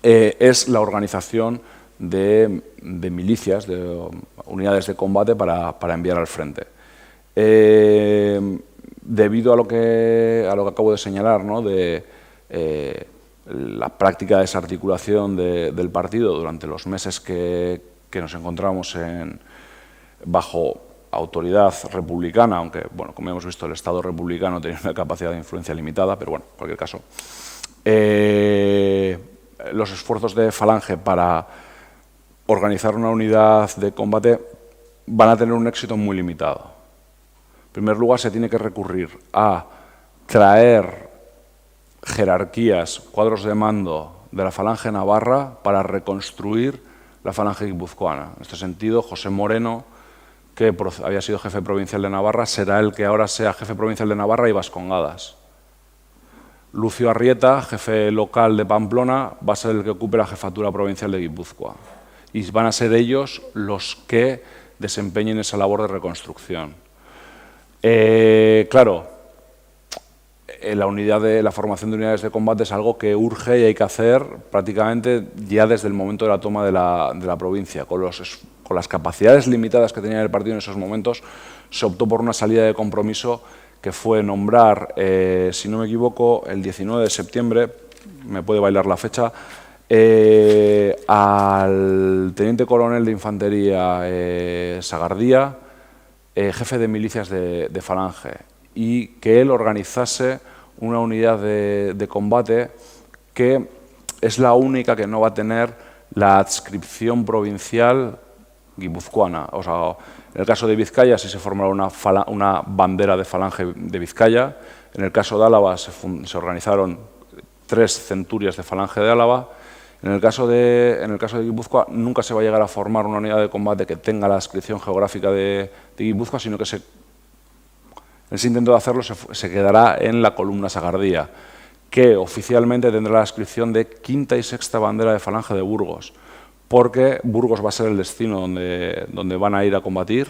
es la organización de milicias, de unidades de combate para enviar al frente. Debido a lo que acabo de señalar, ¿no?, de la práctica desarticulación del partido durante los meses que nos encontramos bajo autoridad republicana, aunque, bueno, como hemos visto, el Estado republicano tenía una capacidad de influencia limitada, pero bueno, en cualquier caso, los esfuerzos de Falange para organizar una unidad de combate van a tener un éxito muy limitado. En primer lugar, se tiene que recurrir a traer jerarquías, cuadros de mando de la Falange navarra para reconstruir la Falange guipuzcoana. En este sentido, José Moreno, que había sido jefe provincial de Navarra, será el que ahora sea jefe provincial de Navarra y Vascongadas. Lucio Arrieta, jefe local de Pamplona, va a ser el que ocupe la jefatura provincial de Guipúzcoa. Y van a ser ellos los que desempeñen esa labor de reconstrucción. Claro, la formación de unidades de combate es algo que urge y hay que hacer prácticamente ya desde el momento de la toma de la provincia, con los con las capacidades limitadas que tenía el partido en esos momentos, se optó por una salida de compromiso que fue nombrar, si no me equivoco, el 19 de septiembre, me puede bailar la fecha, al teniente coronel de infantería Sagardía, jefe de milicias de Falange, y que él organizase una unidad de combate que es la única que no va a tener la adscripción provincial guipuzcoana. O sea, en el caso de Vizcaya sí se formará una bandera de Falange de Vizcaya. En el caso de Álava se organizaron 3 centurias de Falange de Álava. En el caso de Guipúzcoa nunca se va a llegar a formar una unidad de combate que tenga la adscripción geográfica de Guipúzcoa, sino que ese intento de hacerlo se quedará en la columna Sagardía, que oficialmente tendrá la adscripción de 5ª y 6ª bandera de Falange de Burgos, porque Burgos va a ser el destino donde van a ir a combatir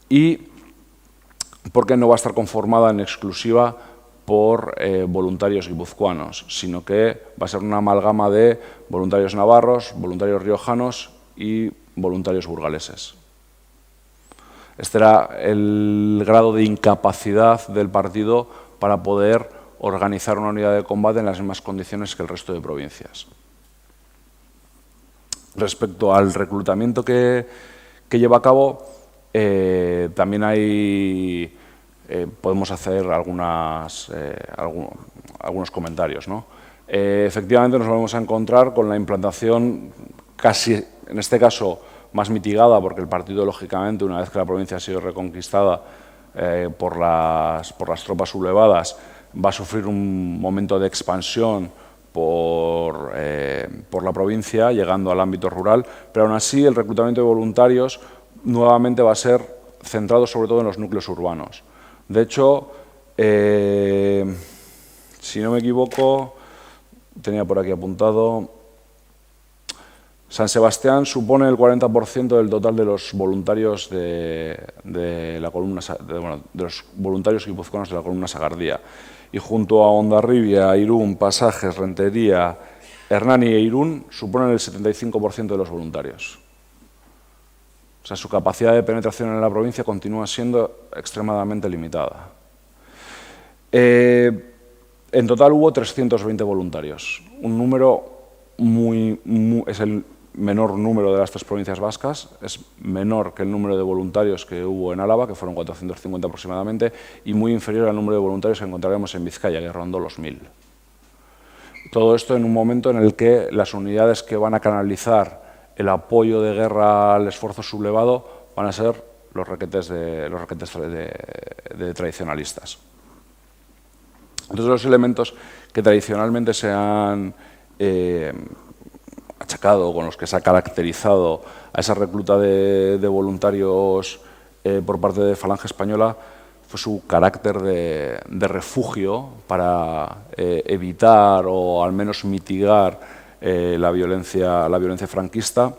y porque no va a estar conformada en exclusiva por voluntarios guipuzcoanos, sino que va a ser una amalgama de voluntarios navarros, voluntarios riojanos y voluntarios burgaleses. Este era el grado de incapacidad del partido para poder organizar una unidad de combate en las mismas condiciones que el resto de provincias. Respecto al reclutamiento que lleva a cabo, también podemos hacer algunos comentarios, ¿no? Efectivamente nos vamos a encontrar con la implantación casi, en este caso, más mitigada, porque el partido, lógicamente, una vez que la provincia ha sido reconquistada por las tropas sublevadas, va a sufrir un momento de expansión por la provincia, llegando al ámbito rural, pero aún así el reclutamiento de voluntarios nuevamente va a ser centrado sobre todo en los núcleos urbanos. De hecho, si no me equivoco, tenía por aquí apuntado, San Sebastián supone el 40% del total de los voluntarios de los voluntarios guipuzcoanos de la columna Sagardía. Y junto a Hondarribia, Irún, Pasajes, Rentería, Hernani e Irún suponen el 75% de los voluntarios. O sea, su capacidad de penetración en la provincia continúa siendo extremadamente limitada. En total hubo 320 voluntarios, un número es el menor número de las 3 provincias vascas, es menor que el número de voluntarios que hubo en Álava, que fueron 450 aproximadamente, y muy inferior al número de voluntarios que encontraremos en Vizcaya, que rondó los 1000. Todo esto en un momento en el que las unidades que van a canalizar el apoyo de guerra al esfuerzo sublevado van a ser los requetes de tradicionalistas. Entonces, los elementos que tradicionalmente se han achacado, con los que se ha caracterizado a esa recluta de voluntarios por parte de Falange Española, fue su carácter de refugio para evitar o al menos mitigar la violencia franquista,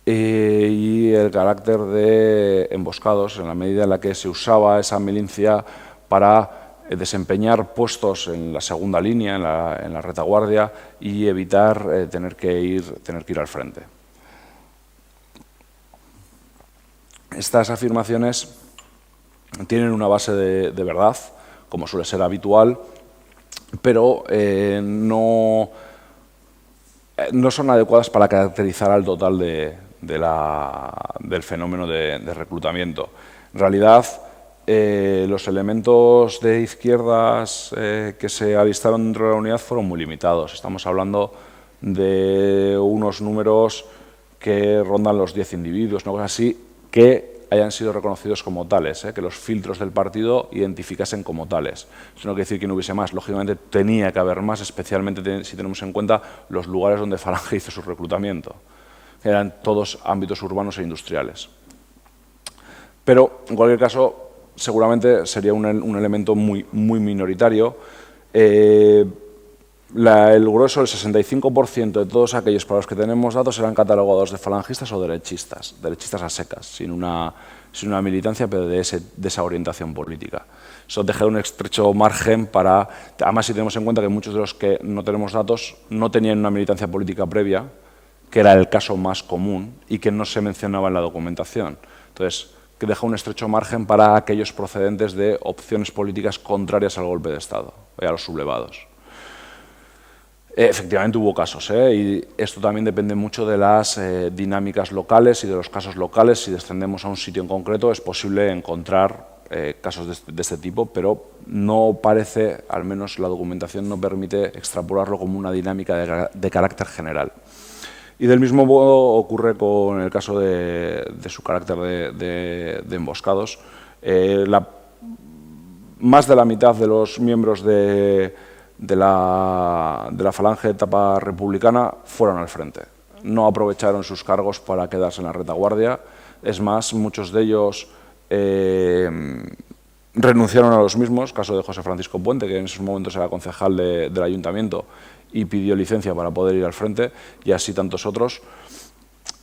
y el carácter de emboscados, en la medida en la que se usaba esa milicia para desempeñar puestos en la segunda línea, en la retaguardia, y evitar tener que ir al frente. Estas afirmaciones tienen una base de verdad, como suele ser habitual, pero no son adecuadas para caracterizar al total del fenómeno de reclutamiento. En realidad, los elementos de izquierdas que se alistaron dentro de la unidad fueron muy limitados. Estamos hablando de unos números que rondan los 10 individuos, una cosa así, que hayan sido reconocidos como tales, que los filtros del partido identificasen como tales. Eso no quiere decir que no hubiese más, lógicamente tenía que haber más, especialmente si tenemos en cuenta los lugares donde Falange hizo su reclutamiento, que eran todos ámbitos urbanos e industriales. Pero, en cualquier caso, seguramente sería un elemento muy minoritario. El grueso, el 65% de todos aquellos para los que tenemos datos serán catalogados de falangistas o derechistas a secas, sin una militancia, pero de esa orientación política. Eso deja un estrecho margen para, además si tenemos en cuenta que muchos de los que no tenemos datos no tenían una militancia política previa, que era el caso más común y que no se mencionaba en la documentación. Entonces, que deja un estrecho margen para aquellos procedentes de opciones políticas contrarias al golpe de Estado y a los sublevados. Efectivamente hubo casos, y esto también depende mucho de las dinámicas locales y de los casos locales. Si descendemos a un sitio en concreto es posible encontrar casos de este tipo, pero no parece, al menos la documentación no permite extrapolarlo como una dinámica de carácter general. Y del mismo modo ocurre con el caso de su carácter de emboscados. Más de la mitad de los miembros de la falange de etapa republicana fueron al frente. No aprovecharon sus cargos para quedarse en la retaguardia. Es más, muchos de ellos renunciaron a los mismos, caso de José Francisco Puente, que en esos momentos era concejal del ayuntamiento y pidió licencia para poder ir al frente, y así tantos otros.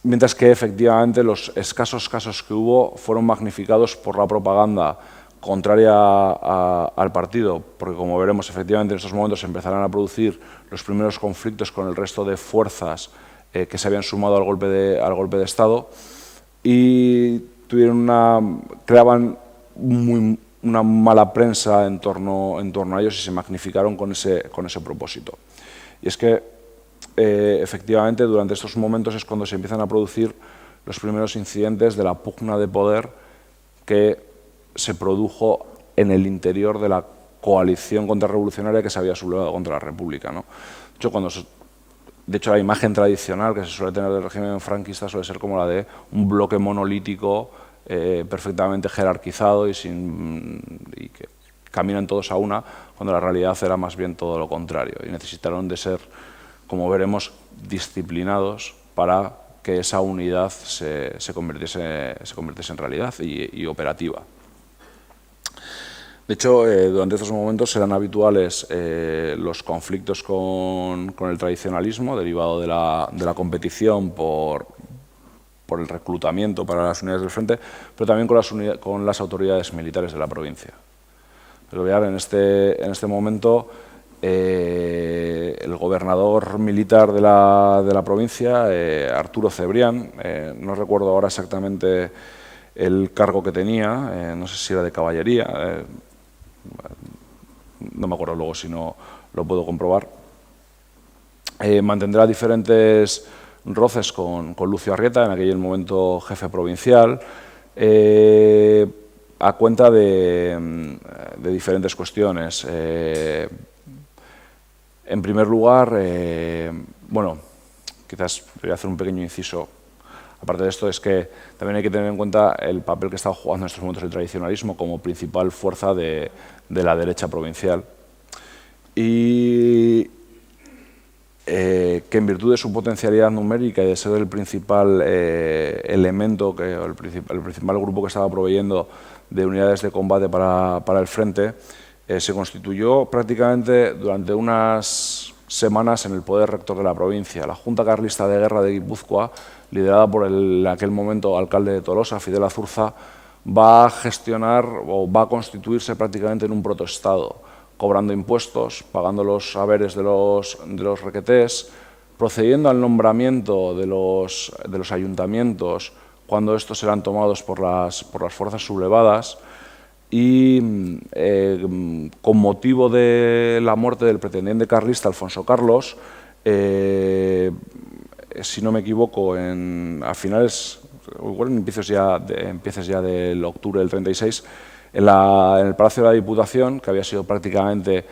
Mientras que efectivamente los escasos casos que hubo fueron magnificados por la propaganda contraria al partido, porque como veremos efectivamente en estos momentos se empezarán a producir los primeros conflictos con el resto de fuerzas que se habían sumado al golpe de Estado, y creaban una mala prensa en torno a ellos y se magnificaron con ese propósito. Y es que efectivamente durante estos momentos es cuando se empiezan a producir los primeros incidentes de la pugna de poder que se produjo en el interior de la coalición contrarrevolucionaria que se había sublevado contra la República, ¿no? De hecho, la imagen tradicional que se suele tener del régimen franquista suele ser como la de un bloque monolítico perfectamente jerarquizado y que caminan todos a una, cuando la realidad era más bien todo lo contrario. Y necesitaron de ser, como veremos, disciplinados para que esa unidad se convirtiese en realidad y operativa. De hecho, durante estos momentos eran habituales los conflictos con el tradicionalismo, derivado de la competición por el reclutamiento para las unidades del frente, pero también con las autoridades militares de la provincia. Pero vean, en este momento el gobernador militar de la provincia, Arturo Cebrián, no recuerdo ahora exactamente el cargo que tenía, no sé si era de caballería, no me acuerdo luego si no lo puedo comprobar, mantendrá diferentes roces con Lucio Arrieta, en aquel momento jefe provincial, a cuenta de diferentes cuestiones. En primer lugar, bueno, quizás voy a hacer un pequeño inciso. Aparte de esto, es que también hay que tener en cuenta el papel que estaba jugando en estos momentos el tradicionalismo como principal fuerza de la derecha provincial. Y que en virtud de su potencialidad numérica y de ser el principal elemento, el principal grupo que estaba proveyendo de unidades de combate para el frente, se constituyó prácticamente durante unas semanas en el poder rector de la provincia. La Junta Carlista de Guerra de Guipúzcoa, liderada por en aquel momento alcalde de Tolosa, Fidel Azurza, va a gestionar o va a constituirse prácticamente en un protoestado, cobrando impuestos, pagando los haberes de los requetés, procediendo al nombramiento de los ayuntamientos cuando estos eran tomados por las fuerzas sublevadas, y con motivo de la muerte del pretendiente carlista Alfonso Carlos, si no me equivoco, a finales, en empiezas ya del octubre del 36, en el Palacio de la Diputación, que había sido prácticamente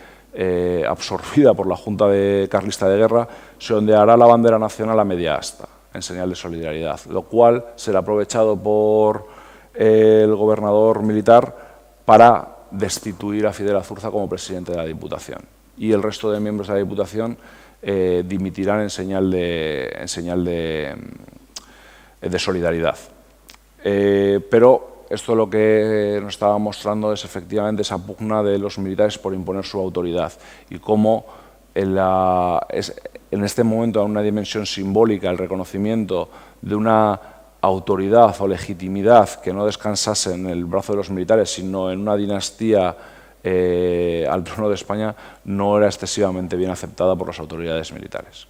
absorbida por la Junta Carlista de Guerra, se ondeará la bandera nacional a media asta, en señal de solidaridad, lo cual será aprovechado por el gobernador militar para destituir a Fidel Azurza como presidente de la Diputación. Y el resto de miembros de la Diputación dimitirán en señal de solidaridad. Pero esto lo que nos estaba mostrando es efectivamente esa pugna de los militares por imponer su autoridad y cómo en este momento, a una dimensión simbólica, el reconocimiento de una autoridad o legitimidad que no descansase en el brazo de los militares, sino en una dinastía al trono de España, no era excesivamente bien aceptada por las autoridades militares.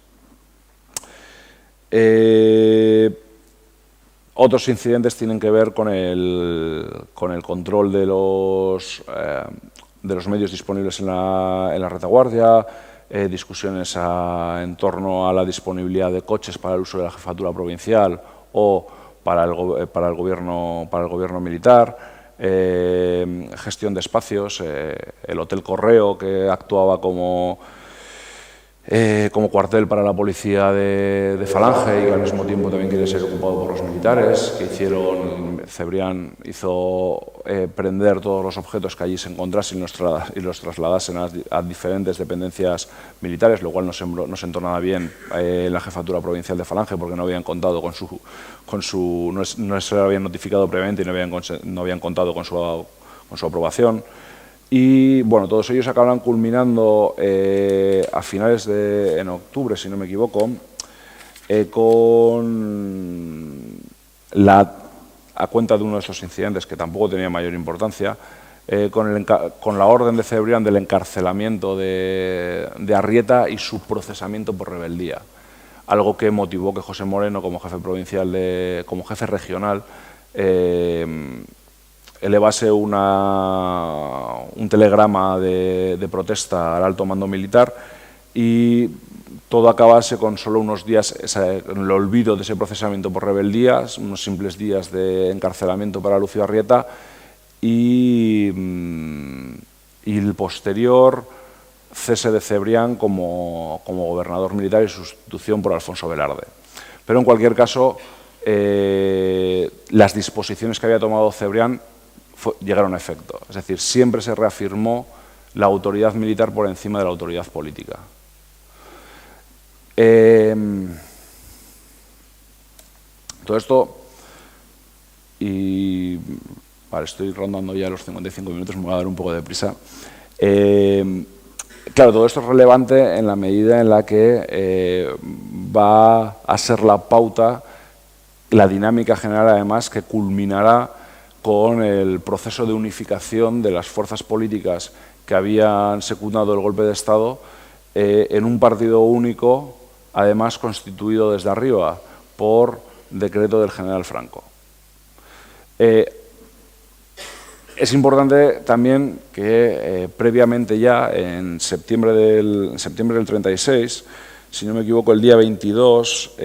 Otros incidentes tienen que ver con el control de los medios disponibles en la retaguardia, discusiones en torno a la disponibilidad de coches para el uso de la jefatura provincial o para el gobierno militar, gestión de espacios, el Hotel Correo, que actuaba como cuartel para la policía de Falange y que al mismo tiempo también quiere ser ocupado por los militares, que Cebrián hizo prender todos los objetos que allí se encontrasen y los trasladasen a diferentes dependencias militares, lo cual no sentó nada bien en la jefatura provincial de Falange, porque no habían contado no se lo habían notificado previamente y no habían contado con su aprobación. Y bueno, todos ellos acaban culminando a finales en octubre, si no me equivoco, a cuenta de uno de esos incidentes que tampoco tenía mayor importancia, con la orden de Cebrián del encarcelamiento de Arrieta y su procesamiento por rebeldía. Algo que motivó que José Moreno, como jefe provincial, como jefe regional, elevase un telegrama de protesta al alto mando militar y todo acabase con solo unos días, el olvido de ese procesamiento por rebeldía, unos simples días de encarcelamiento para Lucio Arrieta y el posterior cese de Cebrián como gobernador militar y sustitución por Alfonso Velarde. Pero en cualquier caso, las disposiciones que había tomado Cebrián llegaron a efecto. Es decir, siempre se reafirmó la autoridad militar por encima de la autoridad política. Todo esto, y vale, estoy rondando ya los 55 minutos, me voy a dar un poco de prisa. Claro, todo esto es relevante en la medida en la que va a ser la pauta, la dinámica general además, que culminará con el proceso de unificación de las fuerzas políticas que habían secundado el golpe de Estado en un partido único, además constituido desde arriba por decreto del general Franco. Es importante también que previamente ya, en septiembre del 36, si no me equivoco, el día 22,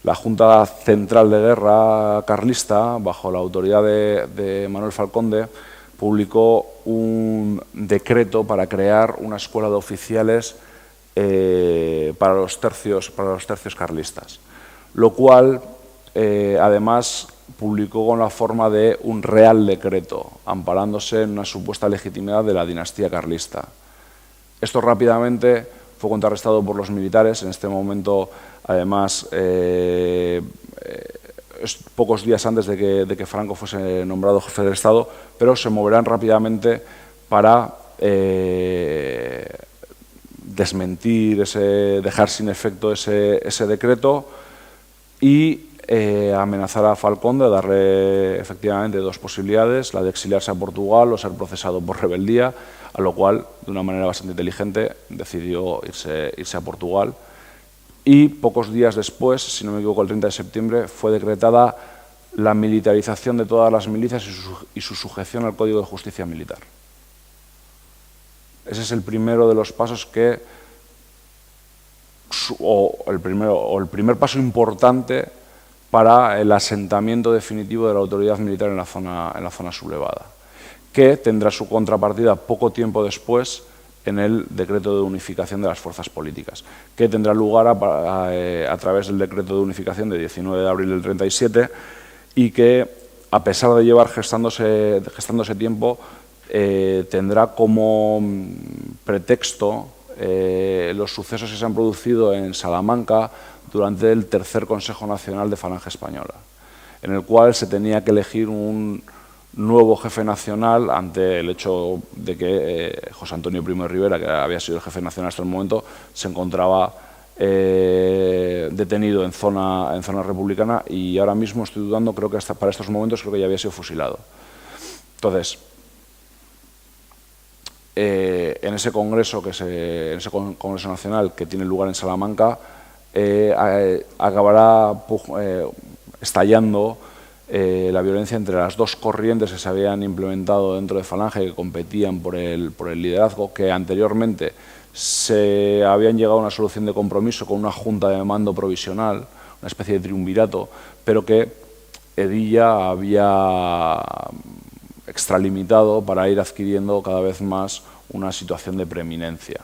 la Junta Central de Guerra carlista, bajo la autoridad de Manuel Falconde, publicó un decreto para crear una escuela de oficiales para los tercios carlistas, lo cual además publicó con la forma de un real decreto, amparándose en una supuesta legitimidad de la dinastía carlista. Esto rápidamente fue contrarrestado por los militares. En este momento, además, pocos días antes de que Franco fuese nombrado jefe del Estado, pero se moverán rápidamente para desmentir, dejar sin efecto ese decreto y amenazar a Falcón de darle efectivamente dos posibilidades, la de exiliarse a Portugal o ser procesado por rebeldía, a lo cual, de una manera bastante inteligente, decidió irse a Portugal. Y pocos días después, si no me equivoco, el 30 de septiembre, fue decretada la militarización de todas las milicias y su sujeción al Código de Justicia Militar. Ese es el primero de los pasos el primer paso importante para el asentamiento definitivo de la autoridad militar en la zona sublevada, que tendrá su contrapartida poco tiempo después en el decreto de unificación de las fuerzas políticas, que tendrá lugar a través del decreto de unificación de 19 de abril del 37 y que, a pesar de llevar gestándose tiempo, tendrá como pretexto los sucesos que se han producido en Salamanca durante el tercer Consejo Nacional de Falange Española, en el cual se tenía que elegir un nuevo jefe nacional ante el hecho de que José Antonio Primo de Rivera, que había sido el jefe nacional hasta el momento, se encontraba detenido en zona republicana y ahora mismo estoy dudando, creo que hasta para estos momentos creo que ya había sido fusilado. Entonces, en ese congreso nacional que tiene lugar en Salamanca, acabará estallando la violencia entre las dos corrientes que se habían implementado dentro de Falange, que competían por el liderazgo, que anteriormente se habían llegado a una solución de compromiso con una junta de mando provisional, una especie de triunvirato, pero que Hedilla había extralimitado para ir adquiriendo cada vez más una situación de preeminencia.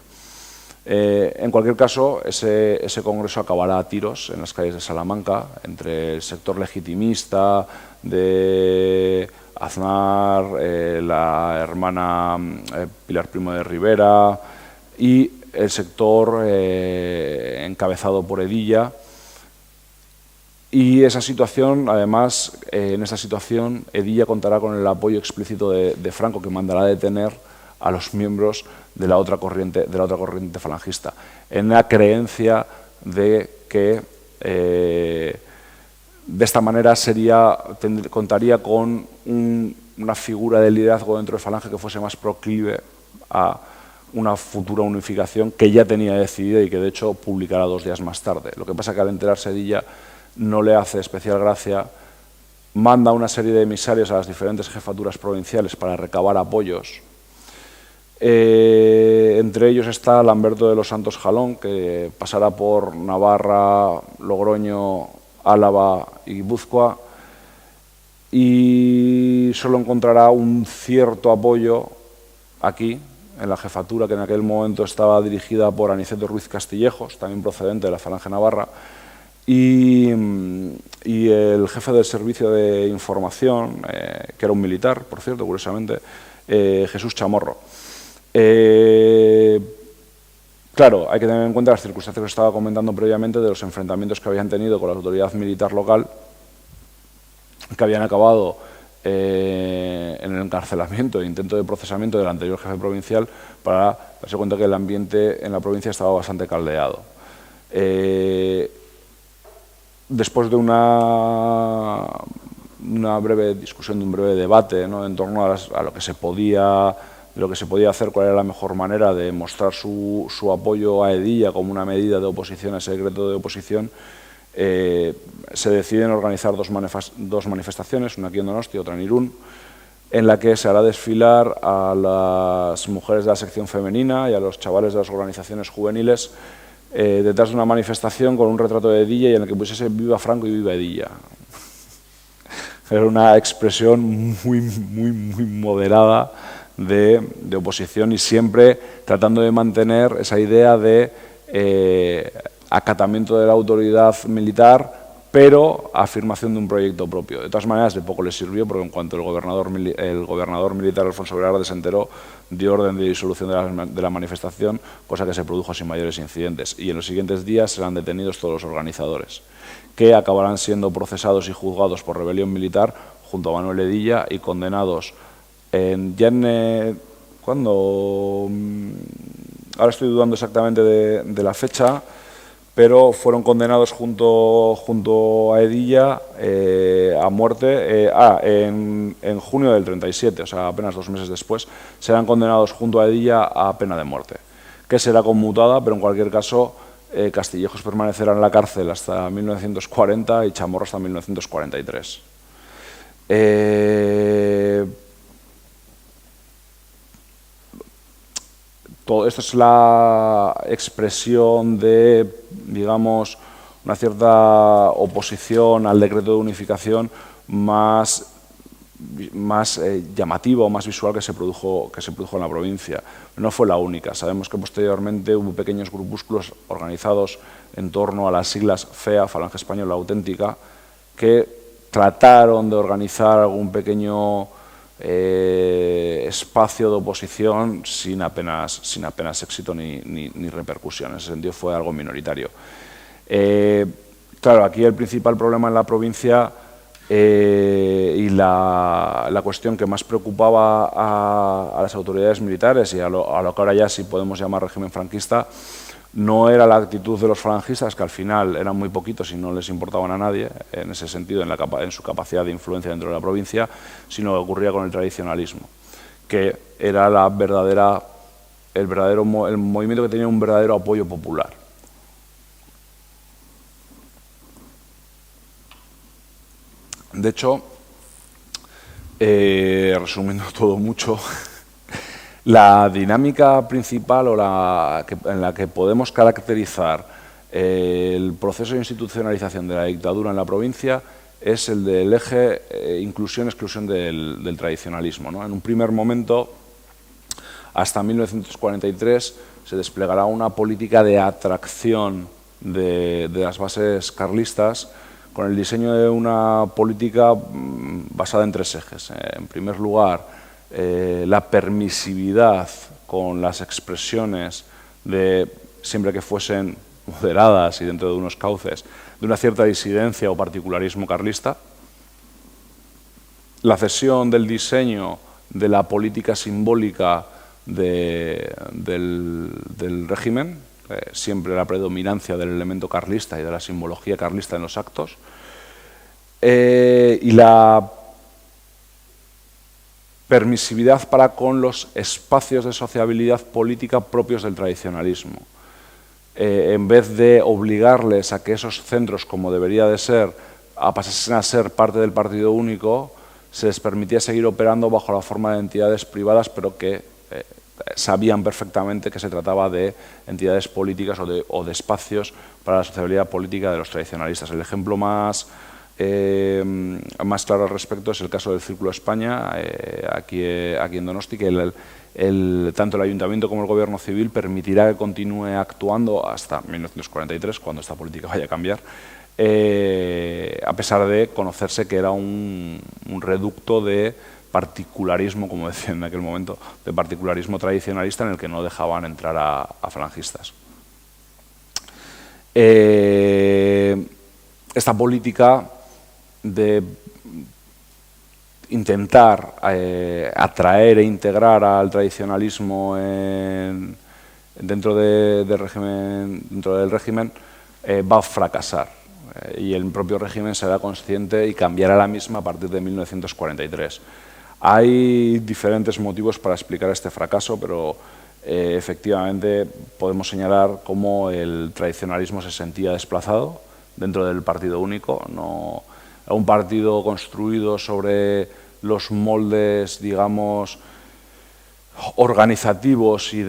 En cualquier caso, ese congreso acabará a tiros en las calles de Salamanca, entre el sector legitimista de Aznar, la hermana Pilar Primo de Rivera y el sector encabezado por Hedilla. Y esa situación, además, en esa situación, Hedilla contará con el apoyo explícito de Franco, que mandará detener a los miembros de la otra corriente falangista, en la creencia de que de esta manera contaría con una figura de liderazgo dentro de Falange que fuese más proclive a una futura unificación que ya tenía decidida y que de hecho publicará 2 días más tarde. Lo que pasa es que al enterarse Hedilla no le hace especial gracia, manda una serie de emisarios a las diferentes jefaturas provinciales para recabar apoyos. Entre ellos está Lamberto de los Santos Jalón, que pasará por Navarra, Logroño, Álava y Guipúzcoa, y solo encontrará un cierto apoyo aquí, en la jefatura que en aquel momento estaba dirigida por Aniceto Ruiz Castillejos, también procedente de la Falange Navarra, y el jefe del servicio de información, que era un militar, por cierto, curiosamente, Jesús Chamorro. Claro, hay que tener en cuenta las circunstancias que estaba comentando previamente de los enfrentamientos que habían tenido con la autoridad militar local, que habían acabado en el encarcelamiento e intento de procesamiento del anterior jefe provincial, para darse cuenta que el ambiente en la provincia estaba bastante caldeado. Después de una breve discusión, de un breve debate, ¿no?, en torno a lo que se podía hacer, cuál era la mejor manera de mostrar su apoyo a Hedilla como una medida de oposición a ese decreto de oposición, se deciden organizar dos manifestaciones, una aquí en Donosti y otra en Irún, en la que se hará desfilar a las mujeres de la sección femenina y a los chavales de las organizaciones juveniles detrás de una manifestación con un retrato de Hedilla y en el que pusiese "Viva Franco y viva Hedilla". Era una expresión muy moderada de oposición y siempre tratando de mantener esa idea de acatamiento de la autoridad militar, pero afirmación de un proyecto propio. De todas maneras, de poco les sirvió, porque en cuanto el gobernador militar Alfonso Velarde se enteró, dio orden de disolución de la manifestación, cosa que se produjo sin mayores incidentes. Y en los siguientes días serán detenidos todos los organizadores, que acabarán siendo procesados y juzgados por rebelión militar junto a Manuel Hedilla y condenados ¿cuándo? Ahora estoy dudando exactamente de la fecha, pero fueron condenados junto a Hedilla a muerte en junio del 37, o sea, apenas 2 meses después, serán condenados junto a Hedilla a pena de muerte, que será conmutada, pero en cualquier caso Castillejos permanecerá en la cárcel hasta 1940 y Chamorro hasta 1943. Todo esto es la expresión de, digamos, una cierta oposición al decreto de unificación más llamativa o más visual que se produjo en la provincia. No fue la única. Sabemos que posteriormente hubo pequeños grupúsculos organizados en torno a las siglas FEA, Falange Española Auténtica, que trataron de organizar algún pequeño espacio de oposición sin apenas éxito ni repercusión. En ese sentido fue algo minoritario. Claro, aquí el principal problema en la provincia y la cuestión que más preocupaba a las autoridades militares y a lo que ahora ya sí podemos llamar régimen franquista, no era la actitud de los falangistas, que al final eran muy poquitos y no les importaban a nadie, en ese sentido, en su capacidad de influencia dentro de la provincia, sino que ocurría con el tradicionalismo, que era el movimiento que tenía un verdadero apoyo popular. De hecho, resumiendo todo mucho, la dinámica principal en la que podemos caracterizar el proceso de institucionalización de la dictadura en la provincia es el del eje inclusión-exclusión del tradicionalismo, ¿no? En un primer momento, hasta 1943, se desplegará una política de atracción de las bases carlistas con el diseño de una política basada en tres ejes. En primer lugar, la permisividad con las expresiones de, siempre que fuesen moderadas y dentro de unos cauces, de una cierta disidencia o particularismo carlista. La cesión del diseño de la política simbólica del régimen, siempre la predominancia del elemento carlista y de la simbología carlista en los actos, y la permisividad para con los espacios de sociabilidad política propios del tradicionalismo. En vez de obligarles a que esos centros, como debería de ser, pasasen a ser parte del partido único, se les permitía seguir operando bajo la forma de entidades privadas, pero que sabían perfectamente que se trataba de entidades políticas o de espacios para la sociabilidad política de los tradicionalistas. El ejemplo más claro al respecto es el caso del Círculo España, aquí en Donosti, que tanto el Ayuntamiento como el Gobierno Civil permitirá que continúe actuando hasta 1943, cuando esta política vaya a cambiar, a pesar de conocerse que era un reducto de particularismo, como decían en aquel momento, de particularismo tradicionalista en el que no dejaban entrar a falangistas. Esta política de intentar atraer e integrar al tradicionalismo dentro del régimen va a fracasar, y el propio régimen será consciente y cambiará la misma a partir de 1943. Hay diferentes motivos para explicar este fracaso, pero efectivamente podemos señalar cómo el tradicionalismo se sentía desplazado dentro del partido único. No, un partido construido sobre los moldes, digamos, organizativos y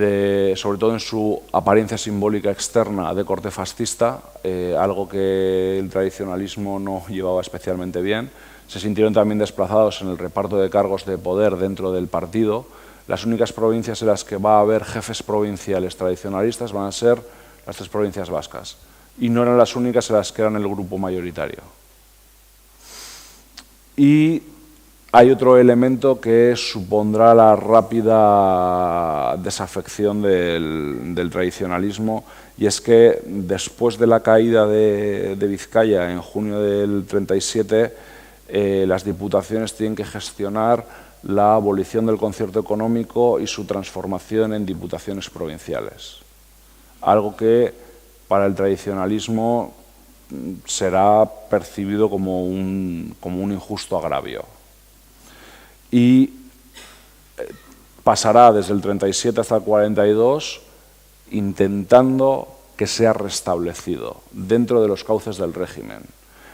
sobre todo en su apariencia simbólica externa de corte fascista, algo que el tradicionalismo no llevaba especialmente bien. Se sintieron también desplazados en el reparto de cargos de poder dentro del partido. Las únicas provincias en las que va a haber jefes provinciales tradicionalistas van a ser las 3 provincias vascas, y no eran las únicas en las que eran el grupo mayoritario. Y hay otro elemento que supondrá la rápida desafección del tradicionalismo, y es que después de la caída de Vizcaya en junio del 37, las diputaciones tienen que gestionar la abolición del concierto económico y su transformación en diputaciones provinciales. Algo que para el tradicionalismo será percibido como un injusto agravio. Y pasará desde el 37 hasta el 42 intentando que sea restablecido dentro de los cauces del régimen.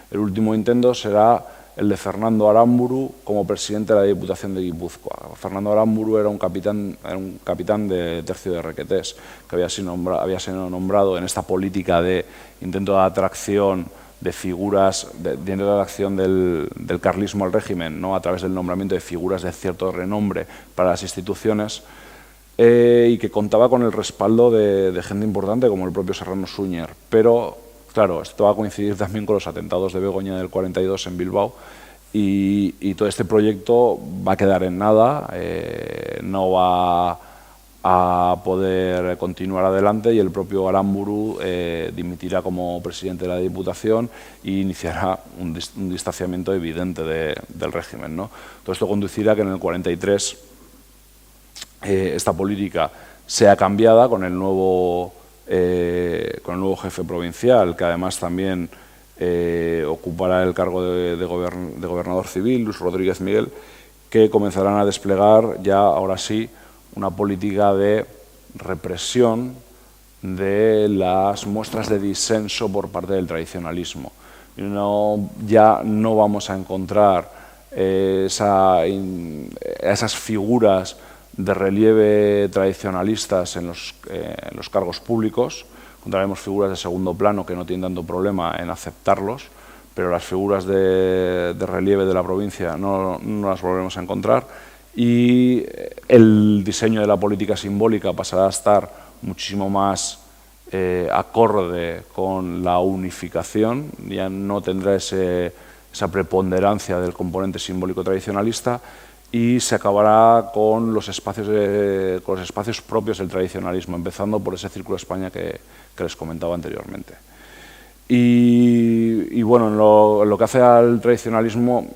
El último intento será el de Fernando Aramburu como presidente de la Diputación de Guipúzcoa. Fernando Aramburu era un capitán de Tercio de Requetés, que había sido nombrado en esta política de intento de atracción de figuras, de atracción del carlismo al régimen, ¿no?, a través del nombramiento de figuras de cierto renombre para las instituciones, y que contaba con el respaldo de gente importante como el propio Serrano Suñer. Pero claro, esto va a coincidir también con los atentados de Begoña del 42 en Bilbao, y todo este proyecto va a quedar en nada, no va a poder continuar adelante, y el propio Aramburu dimitirá como presidente de la Diputación e iniciará un distanciamiento evidente del régimen, ¿no? Todo esto conducirá a que en el 43 esta política sea cambiada con el nuevo jefe provincial, que además también ocupará el cargo de gobernador civil, Luis Rodríguez Miguel, que comenzarán a desplegar ya, ahora sí, una política de represión de las muestras de disenso por parte del tradicionalismo. Ya no vamos a encontrar esas figuras de relieve tradicionalistas en los cargos públicos. Encontraremos figuras de segundo plano que no tienen tanto problema en aceptarlos, pero las figuras de relieve de la provincia no las volveremos a encontrar, y el diseño de la política simbólica pasará a estar muchísimo más acorde con la unificación, ya no tendrá esa preponderancia del componente simbólico tradicionalista, y se acabará con los espacios propios del tradicionalismo, empezando por ese Círculo de España que les comentaba anteriormente. Y bueno, en lo que hace al tradicionalismo,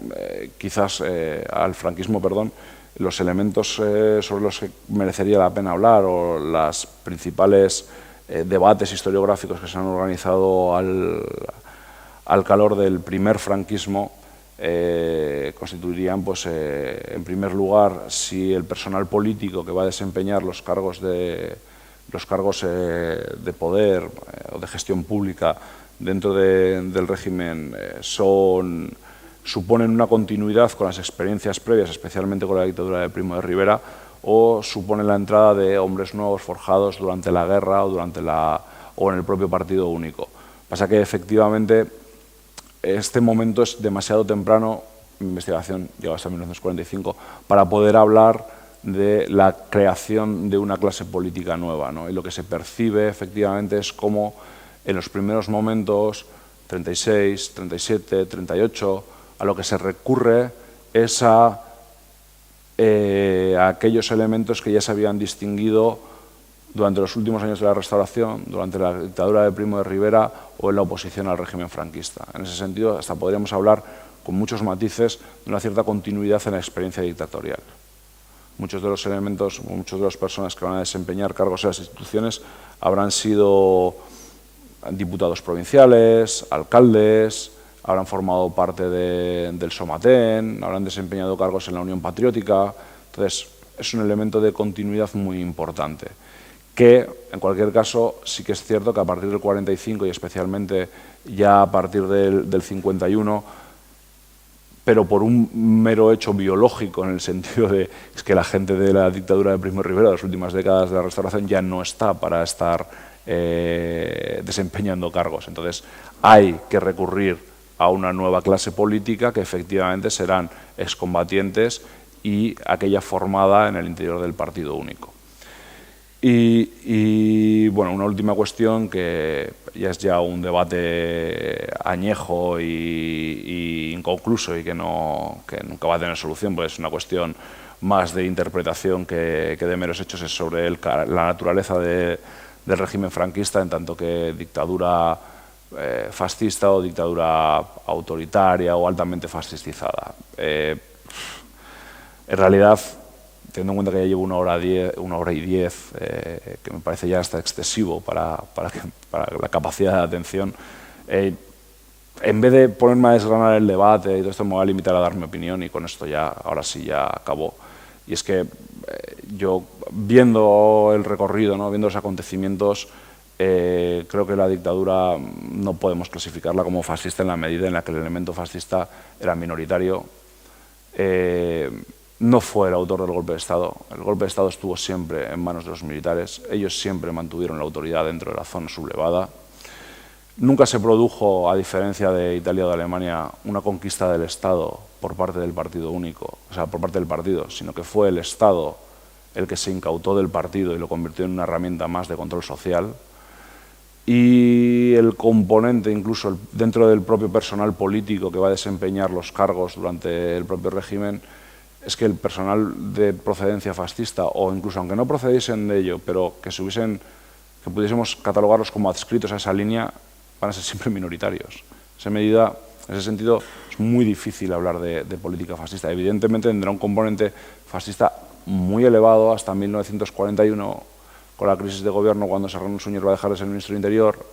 quizás al franquismo, perdón, los elementos sobre los que merecería la pena hablar, o las principales debates historiográficos que se han organizado al calor del primer franquismo, constituirían, pues, en primer lugar, si el personal político que va a desempeñar los cargos de poder o de gestión pública dentro del régimen suponen una continuidad con las experiencias previas, especialmente con la dictadura de Primo de Rivera, o suponen la entrada de hombres nuevos forjados durante la guerra o en el propio partido único. Pasa que efectivamente este momento es demasiado temprano, mi investigación llega hasta 1945, para poder hablar de la creación de una clase política nueva, ¿no? Y lo que se percibe efectivamente es cómo en los primeros momentos, 36, 37, 38, a lo que se recurre es a aquellos elementos que ya se habían distinguido durante los últimos años de la Restauración, durante la dictadura de Primo de Rivera o en la oposición al régimen franquista. En ese sentido, hasta podríamos hablar con muchos matices de una cierta continuidad en la experiencia dictatorial. Muchos de los elementos, muchas de las personas que van a desempeñar cargos en las instituciones habrán sido diputados provinciales, alcaldes, habrán formado parte del Somatén, habrán desempeñado cargos en la Unión Patriótica. Entonces, es un elemento de continuidad muy importante, que, en cualquier caso, sí que es cierto que a partir del 45 y especialmente ya a partir del 51, pero por un mero hecho biológico, en el sentido de que la gente de la dictadura de Primo de Rivera, de las últimas décadas de la Restauración, ya no está para estar desempeñando cargos. Entonces, hay que recurrir a una nueva clase política que efectivamente serán excombatientes y aquella formada en el interior del partido único. Y bueno, una última cuestión que ya es un debate añejo y inconcluso y que nunca va a tener solución, pues es una cuestión más de interpretación que de meros hechos, es sobre la naturaleza del régimen franquista, en tanto que dictadura fascista o dictadura autoritaria o altamente fascistizada. En realidad, teniendo en cuenta que ya llevo una hora y 10, que me parece ya hasta excesivo para la capacidad de atención, en vez de ponerme a desgranar el debate y todo esto, me voy a limitar a dar mi opinión, y con esto ya, ahora sí ya acabó. Y es que yo, viendo el recorrido, ¿no?, viendo los acontecimientos, creo que la dictadura no podemos clasificarla como fascista en la medida en la que el elemento fascista era minoritario. No fue el autor del golpe de Estado. El golpe de Estado estuvo siempre en manos de los militares. Ellos siempre mantuvieron la autoridad dentro de la zona sublevada. Nunca se produjo, a diferencia de Italia o de Alemania, una conquista del Estado por parte del partido único, o sea, por parte del partido, sino que fue el Estado el que se incautó del partido y lo convirtió en una herramienta más de control social. Y el componente, incluso dentro del propio personal político que va a desempeñar los cargos durante el propio régimen, es que el personal de procedencia fascista, o incluso aunque no procediesen de ello, pero que pudiésemos catalogarlos como adscritos a esa línea, van a ser siempre minoritarios. En ese sentido, es muy difícil hablar de política fascista. Evidentemente tendrá un componente fascista muy elevado hasta 1941, con la crisis de gobierno, cuando Serrano Suñer va a dejar de ser ministro de Interior,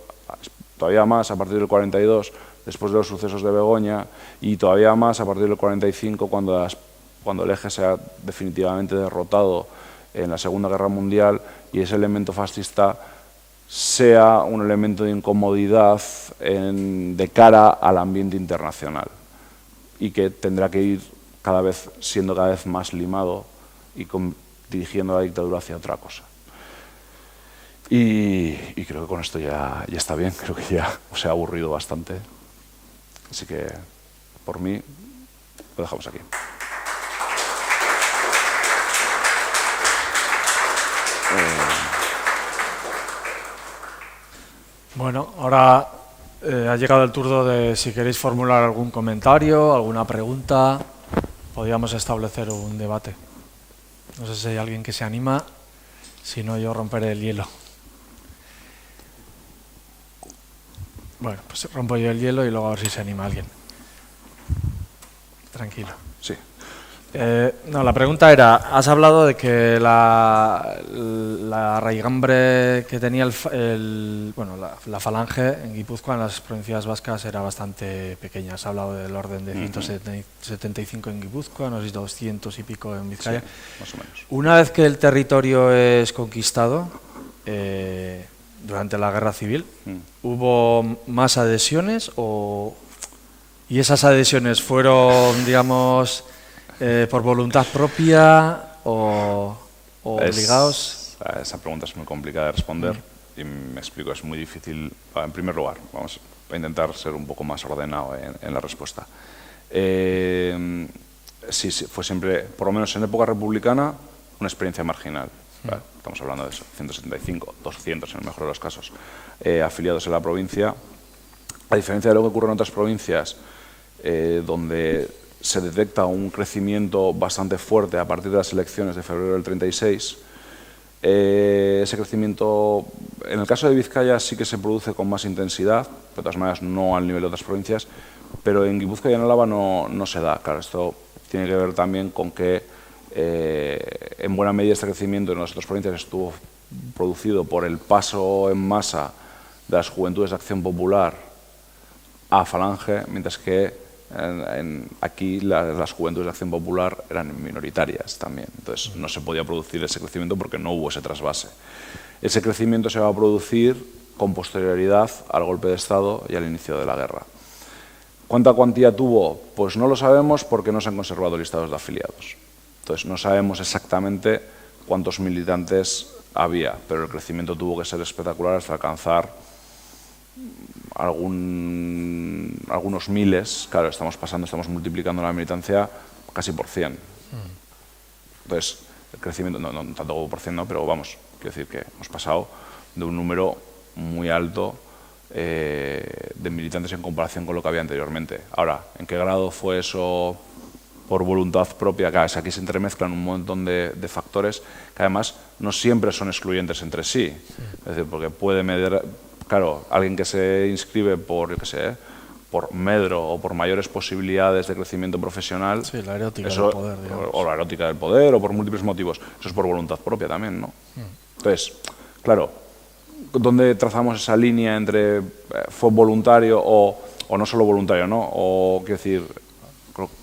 todavía más a partir del 42, después de los sucesos de Begoña, y todavía más a partir del 45, cuando el eje se ha definitivamente derrotado en la Segunda Guerra Mundial, y ese elemento fascista sea un elemento de incomodidad de cara al ambiente internacional y que tendrá que ir siendo cada vez más limado y dirigiendo la dictadura hacia otra cosa. Y creo que con esto ya está bien, creo que ya os he aburrido bastante. Así que, por mí, lo dejamos aquí. Bueno, ahora ha llegado el turno de si queréis formular algún comentario, alguna pregunta, podríamos establecer un debate. No sé si hay alguien que se anima, si no yo romperé el hielo. Bueno, pues rompo yo el hielo y luego a ver si se anima alguien. Tranquilo. Sí. No, la pregunta era, has hablado de que la raigambre que tenía la falange en Guipúzcoa, en las provincias vascas, era bastante pequeña. Has hablado del orden de 175 en Guipúzcoa, no sé si 200 y pico en Vizcaya. Sí, más o menos. Una vez que el territorio es conquistado, durante la Guerra Civil, ¿hubo más adhesiones y esas adhesiones fueron, digamos, por voluntad propia o obligados? Esa pregunta es muy complicada de responder y me explico, es muy difícil. En primer lugar, vamos a intentar ser un poco más ordenado en la respuesta. Sí, fue siempre, por lo menos en época republicana, una experiencia marginal. Estamos hablando de eso, 175, 200 en el mejor de los casos, afiliados en la provincia. A diferencia de lo que ocurre en otras provincias, donde se detecta un crecimiento bastante fuerte a partir de las elecciones de febrero del 36, ese crecimiento, en el caso de Vizcaya sí que se produce con más intensidad, de todas maneras no al nivel de otras provincias, pero en Guipúzcoa y en Álava no se da. Claro, esto tiene que ver también con que en buena medida este crecimiento en las otras provincias estuvo producido por el paso en masa de las juventudes de Acción Popular a Falange, mientras que aquí las juventudes de Acción Popular eran minoritarias también. Entonces no se podía producir ese crecimiento porque no hubo ese trasvase. Ese crecimiento se va a producir con posterioridad al golpe de Estado y al inicio de la guerra. ¿Cuánta cuantía tuvo? Pues no lo sabemos porque no se han conservado listados de afiliados. Entonces no sabemos exactamente cuántos militantes había, pero el crecimiento tuvo que ser espectacular hasta alcanzar algunos miles. Claro, estamos multiplicando la militancia casi por 100. Entonces, el crecimiento, no tanto por 100, no, pero vamos, quiero decir que hemos pasado de un número muy alto de militantes en comparación con lo que había anteriormente. Ahora, ¿en qué grado fue eso por voluntad propia? Claro, aquí se entremezclan un montón de factores que además no siempre son excluyentes entre sí. Es decir, porque puede medir, claro, alguien que se inscribe por, yo qué sé, por medro o por mayores posibilidades de crecimiento profesional. Sí, la erótica del poder, digamos. O la erótica del poder, o por múltiples motivos. Eso es por voluntad propia también, ¿no? Entonces, claro, ¿dónde trazamos esa línea entre fue voluntario o no solo voluntario, ¿no? O, quiero decir,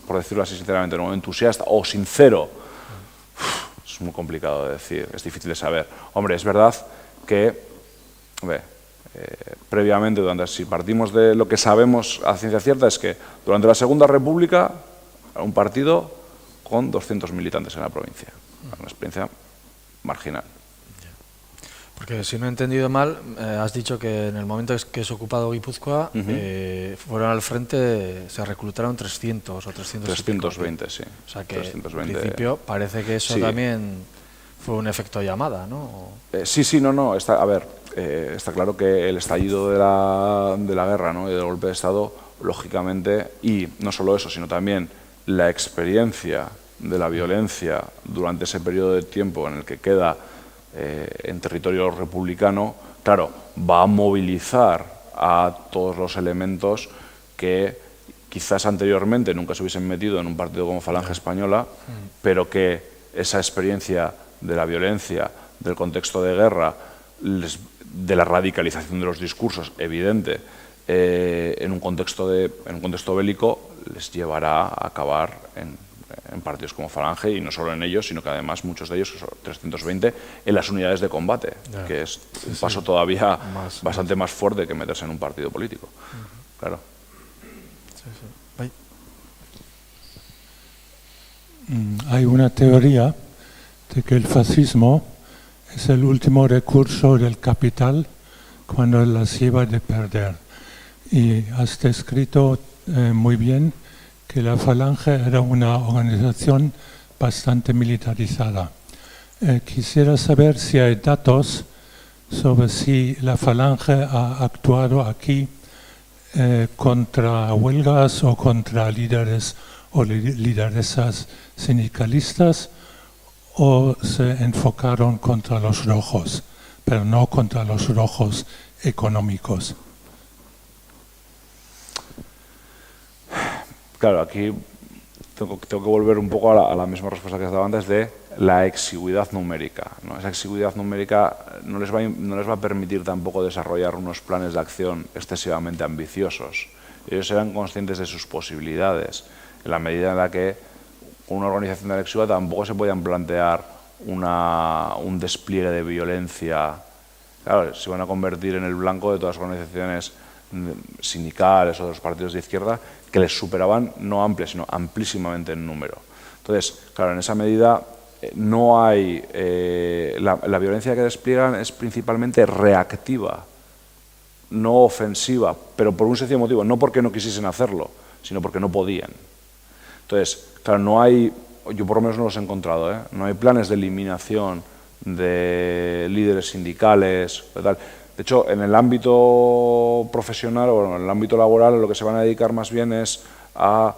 por decirlo así sinceramente, ¿no? Entusiasta o sincero. Es muy complicado de decir, es difícil de saber. Hombre, es verdad que, previamente, si partimos de lo que sabemos a ciencia cierta, es que durante la Segunda República, un partido con 200 militantes en la provincia. Una experiencia marginal. Porque si no he entendido mal, has dicho que en el momento que es ocupado Guipúzcoa, fueron al frente, se reclutaron 300 o 320, sí. O sea que 320, en principio parece que eso también fue un efecto llamada, ¿no? Sí, no. Está claro que el estallido de la guerra, ¿no? Y del golpe de Estado, lógicamente, y no solo eso, sino también la experiencia de la violencia durante ese periodo de tiempo en el que queda en territorio republicano, claro, va a movilizar a todos los elementos que quizás anteriormente nunca se hubiesen metido en un partido como Falange Española, pero que esa experiencia de la violencia, del contexto de guerra, de la radicalización de los discursos evidente en un contexto bélico, les llevará a acabar en en partidos como Falange, y no solo en ellos, sino que además muchos de ellos, que son 320, en las unidades de combate, que es un paso todavía bastante más fuerte que meterse en un partido político. Claro. Hay una teoría de que el fascismo es el último recurso del capital cuando las lleva de perder. Y has descrito muy bien que la Falange era una organización bastante militarizada. Quisiera saber si hay datos sobre si la Falange ha actuado aquí contra huelgas o contra líderes o lideresas sindicalistas, o se enfocaron contra los rojos, pero no contra los rojos económicos. Claro, aquí tengo que volver un poco a la misma respuesta que has dado antes de la exigüidad numérica, ¿no? Esa exigüidad numérica no les va a permitir tampoco desarrollar unos planes de acción excesivamente ambiciosos. Ellos eran conscientes de sus posibilidades, en la medida en la que una organización tan exigua tampoco se podían plantear un despliegue de violencia. Claro, se van a convertir en el blanco de todas las organizaciones sindicales o de los partidos de izquierda que les superaban no amplia, sino amplísimamente en número. Entonces, claro, en esa medida no hay... la violencia que despliegan es principalmente reactiva, no ofensiva, pero por un sencillo motivo, no porque no quisiesen hacerlo, sino porque no podían. Entonces, claro, no hay, yo por lo menos no los he encontrado, no hay planes de eliminación de líderes sindicales, tal. De hecho, en el ámbito profesional o en el ámbito laboral lo que se van a dedicar más bien es a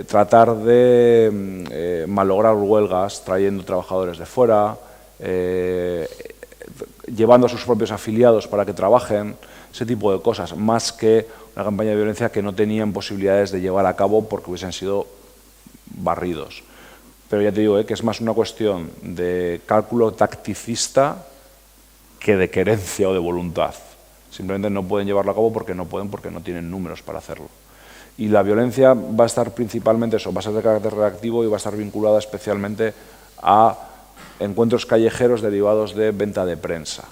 tratar de malograr huelgas trayendo trabajadores de fuera, llevando a sus propios afiliados para que trabajen, ese tipo de cosas, más que una campaña de violencia que no tenían posibilidades de llevar a cabo porque hubiesen sido barridos. Pero ya te digo que es más una cuestión de cálculo tacticista que de querencia o de voluntad. Simplemente no pueden llevarlo a cabo porque no pueden, porque no tienen números para hacerlo. Y la violencia va a estar principalmente eso, va a ser de carácter reactivo y va a estar vinculada especialmente a encuentros callejeros derivados de venta de prensa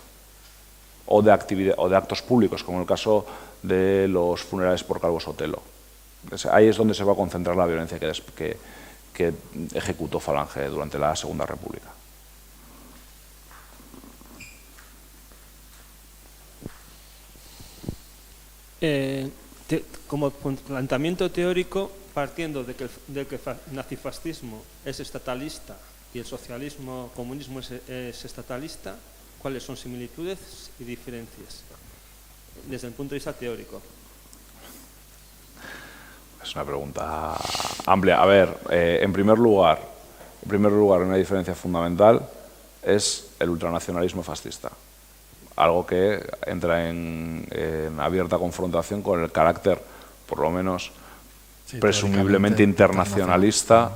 o de actos públicos, como el caso de los funerales por Calvo Sotelo. Ahí es donde se va a concentrar la violencia que ejecutó Falange durante la Segunda República. Como planteamiento teórico, partiendo de que el nazifascismo es estatalista y el socialismo, comunismo es estatalista, ¿cuáles son similitudes y diferencias desde el punto de vista teórico? Es una pregunta amplia. A ver, en primer lugar, una diferencia fundamental es el ultranacionalismo fascista. Algo que entra en abierta confrontación con el carácter, por lo menos, presumiblemente internacionalista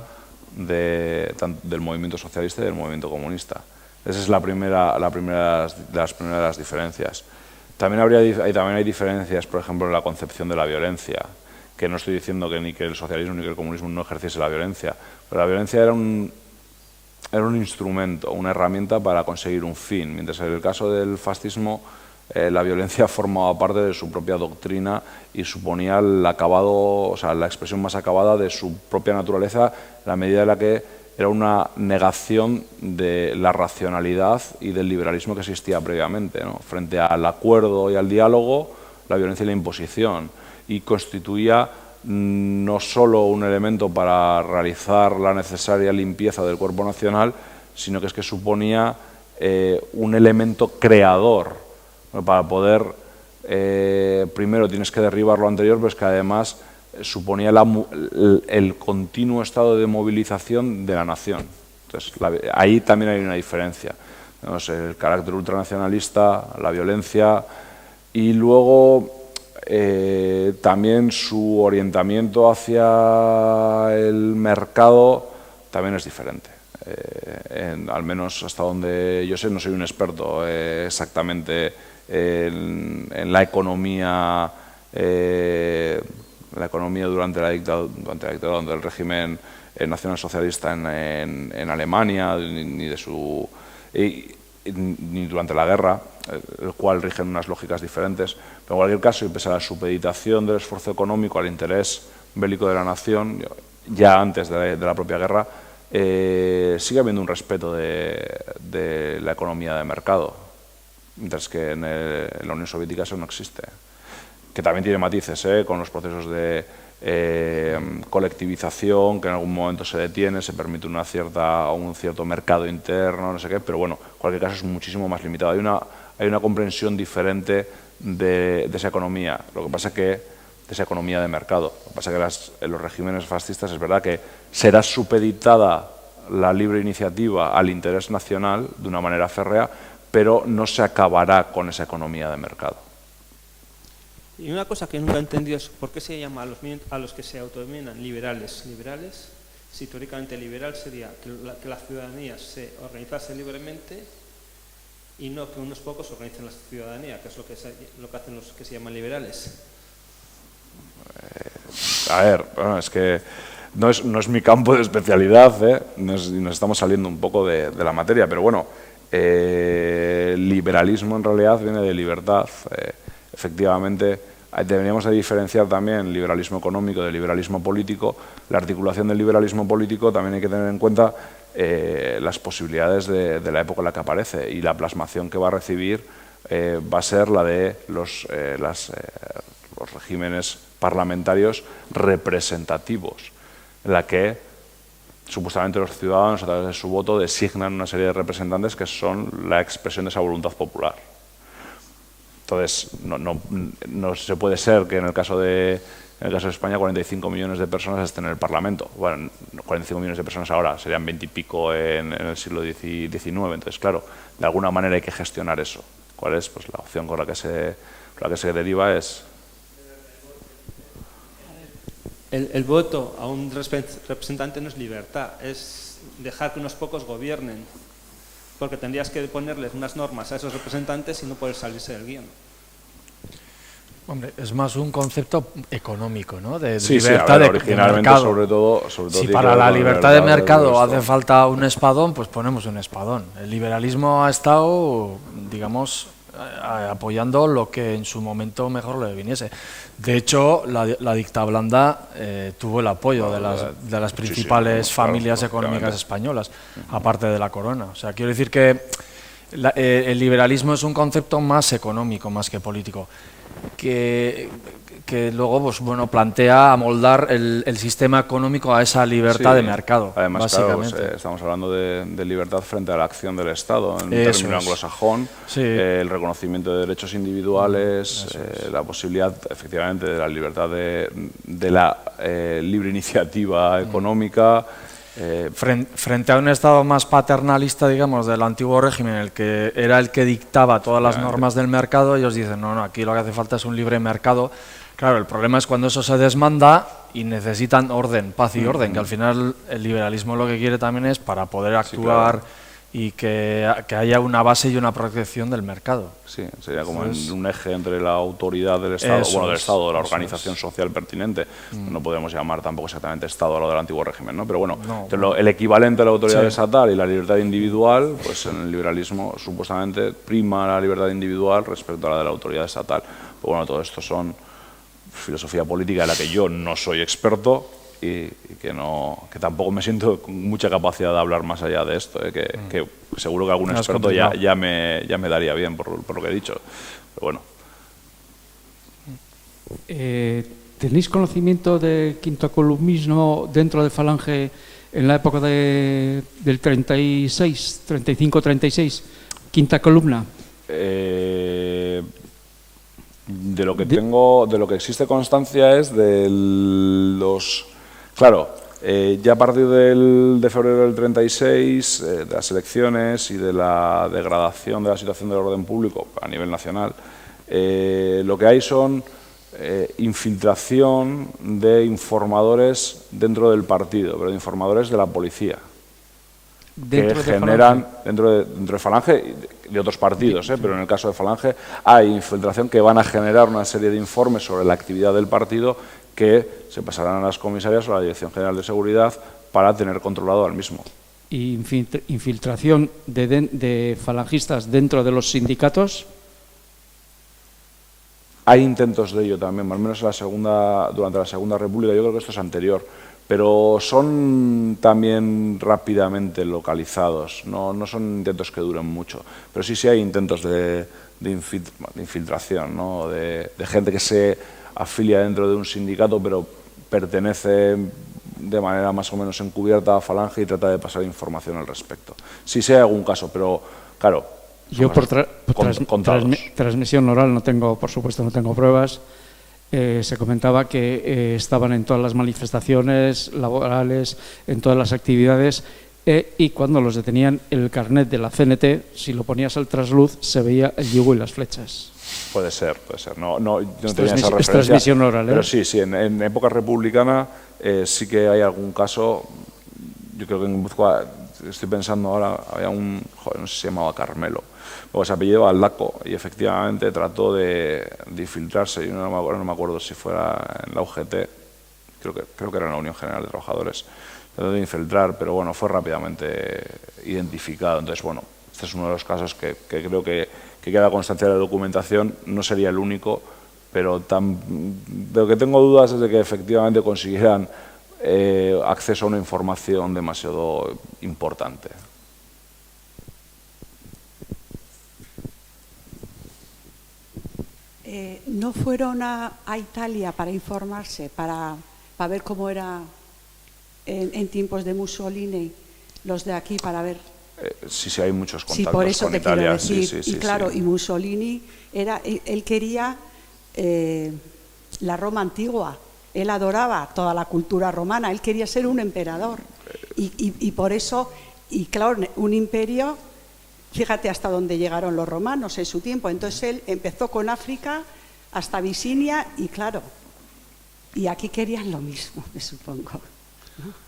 del movimiento socialista y del movimiento comunista. Esa es la primera de las primeras diferencias. También hay diferencias, por ejemplo, en la concepción de la violencia, que no estoy diciendo que ni que el socialismo ni que el comunismo no ejerciese la violencia, pero la violencia era un instrumento, una herramienta para conseguir un fin, mientras en el caso del fascismo la violencia formaba parte de su propia doctrina y suponía el acabado, o sea, la expresión más acabada de su propia naturaleza, en la medida en la que era una negación de la racionalidad y del liberalismo que existía previamente, ¿no? Frente al acuerdo y al diálogo, la violencia y la imposición, y constituía no solo un elemento para realizar la necesaria limpieza del cuerpo nacional, sino que suponía un elemento creador, ¿no? Para poder, primero tienes que derribar lo anterior, pero es que además suponía el continuo estado de movilización de la nación. Entonces, ahí también hay una diferencia. Tenemos el carácter ultranacionalista, la violencia, y luego también su orientamiento hacia el mercado también es diferente. Al menos hasta donde yo sé, no soy un experto exactamente en la economía la economía durante la dictadura del régimen nacionalsocialista en Alemania, ni durante la guerra, el cual rigen unas lógicas diferentes. Pero en cualquier caso, y pese a la supeditación del esfuerzo económico al interés bélico de la nación, ya antes de la propia guerra, sigue habiendo un respeto de la economía de mercado, mientras que en la Unión Soviética eso no existe. Que también tiene matices, con los procesos de colectivización, que en algún momento se detiene, se permite un cierto mercado interno, no sé qué, pero bueno, en cualquier caso es muchísimo más limitado. Hay una comprensión diferente de esa economía, lo que pasa que de esa economía de mercado. Lo que pasa que en los regímenes fascistas es verdad que será supeditada la libre iniciativa al interés nacional de una manera férrea, pero no se acabará con esa economía de mercado. Y una cosa que nunca he entendido es por qué se llama a los que se autodenominan liberales. Liberales, si teóricamente liberal sería que la ciudadanía se organizase libremente y no que unos pocos organicen la ciudadanía, que es lo que hacen los que se llaman liberales. A ver, bueno, es que no es mi campo de especialidad, nos estamos saliendo un poco de la materia, pero bueno, liberalismo en realidad viene de libertad. Efectivamente, deberíamos de diferenciar también liberalismo económico de liberalismo político. La articulación del liberalismo político también hay que tener en cuenta las posibilidades de la época en la que aparece, y la plasmación que va a recibir va a ser la de los regímenes parlamentarios representativos, en la que supuestamente los ciudadanos, a través de su voto, designan una serie de representantes que son la expresión de esa voluntad popular. Entonces, no se puede ser que en el caso de España 45 millones de personas estén en el Parlamento. Bueno, 45 millones de personas ahora, serían 20 y pico en el siglo XIX. Entonces, claro, de alguna manera hay que gestionar eso. ¿Cuál es? Pues la opción con la que se deriva es... El voto a un representante no es libertad, es dejar que unos pocos gobiernen, porque tendrías que ponerles unas normas a esos representantes y no poder salirse del guión. Hombre, es más un concepto económico, ¿no? De Sí, libertad de mercado. Sobre todo si para la libertad de mercado hace falta un espadón, pues ponemos un espadón. El liberalismo ha estado, digamos, apoyando lo que en su momento mejor le viniese. De hecho, la dicta blanda tuvo el apoyo de las principales familias económicas españolas, aparte de la corona. O sea, quiero decir que el liberalismo es un concepto más económico, más que político, que luego pues, bueno, plantea amoldar el sistema económico a esa libertad de mercado. Además, básicamente. Claro, estamos hablando de libertad frente a la acción del Estado, en término anglosajón, el reconocimiento de derechos individuales, la posibilidad, efectivamente, de la libertad de la libre iniciativa económica. Frente a un Estado más paternalista, digamos, del antiguo régimen, el que era el que dictaba todas las normas del mercado, ellos dicen, no, aquí lo que hace falta es un libre mercado. Claro, el problema es cuando eso se desmanda y necesitan orden, paz y orden, que al final el liberalismo lo que quiere también es para poder actuar y que haya una base y una protección del mercado. Sí, sería como un eje entre la autoridad del Estado, de la organización social pertinente. No podemos llamar tampoco exactamente Estado a lo del antiguo régimen, ¿no? Pero bueno, el equivalente a la autoridad estatal y la libertad individual, pues en el liberalismo supuestamente prima la libertad individual respecto a la de la autoridad estatal. Pero bueno, todo esto son filosofía política de la que yo no soy experto y que tampoco me siento con mucha capacidad de hablar más allá de esto, que seguro que algún experto ya me daría bien por lo que he dicho. Pero bueno. ¿Tenéis conocimiento de quintocolumnismo dentro de Falange en la época del 35-36? Quinta columna. De lo que existe constancia es de los... Claro, ya a partir de febrero del 36, de las elecciones y de la degradación de la situación del orden público a nivel nacional, lo que hay son infiltración de informadores dentro del partido, pero de informadores de la policía. Que generan dentro de Falange y de otros partidos, pero en el caso de Falange hay infiltración que van a generar una serie de informes sobre la actividad del partido que se pasarán a las comisarías o a la Dirección General de Seguridad para tener controlado al mismo. ¿Y infiltración de falangistas dentro de los sindicatos? Hay intentos de ello también, al menos durante la Segunda República. Yo creo que esto es anterior, pero son también rápidamente localizados, no son intentos que duren mucho, pero sí hay intentos de infiltración, ¿no? de gente que se afilia dentro de un sindicato, pero pertenece de manera más o menos encubierta a Falange y trata de pasar información al respecto. Sí hay algún caso, pero claro, yo por transmisión oral no tengo, por supuesto, no tengo pruebas. Se comentaba que estaban en todas las manifestaciones laborales, en todas las actividades, y cuando los detenían, el carnet de la CNT, si lo ponías al trasluz, se veía el yugo y las flechas. Puede ser. No tenía esa referencia. Es transmisión oral, ¿eh? Pero sí, en época republicana sí que hay algún caso. Yo creo que en Guipúzcoa, estoy pensando ahora, había un joven, no sé si se llamaba Carmelo, porque se apellidaba Aldaco y efectivamente trató de infiltrarse. Yo no me acuerdo si fuera en la UGT, creo que era en la Unión General de Trabajadores, trató de infiltrar, pero bueno, fue rápidamente identificado. Entonces, bueno, este es uno de los casos que creo que queda constancia de la documentación. No sería el único, pero de lo que tengo dudas es de que efectivamente consiguieran acceso a una información demasiado importante. ¿No fueron a Italia para informarse, para ver cómo era en tiempos de Mussolini, los de aquí, para ver? Sí, hay muchos contactos por eso con te quiero Italia. decir. Y claro, y Mussolini, él quería la Roma antigua, él adoraba toda la cultura romana, él quería ser un emperador. Y por eso, y claro, un imperio, fíjate hasta dónde llegaron los romanos en su tiempo. Entonces él empezó con África hasta Abisinia y claro, y aquí querían lo mismo, me supongo, ¿no?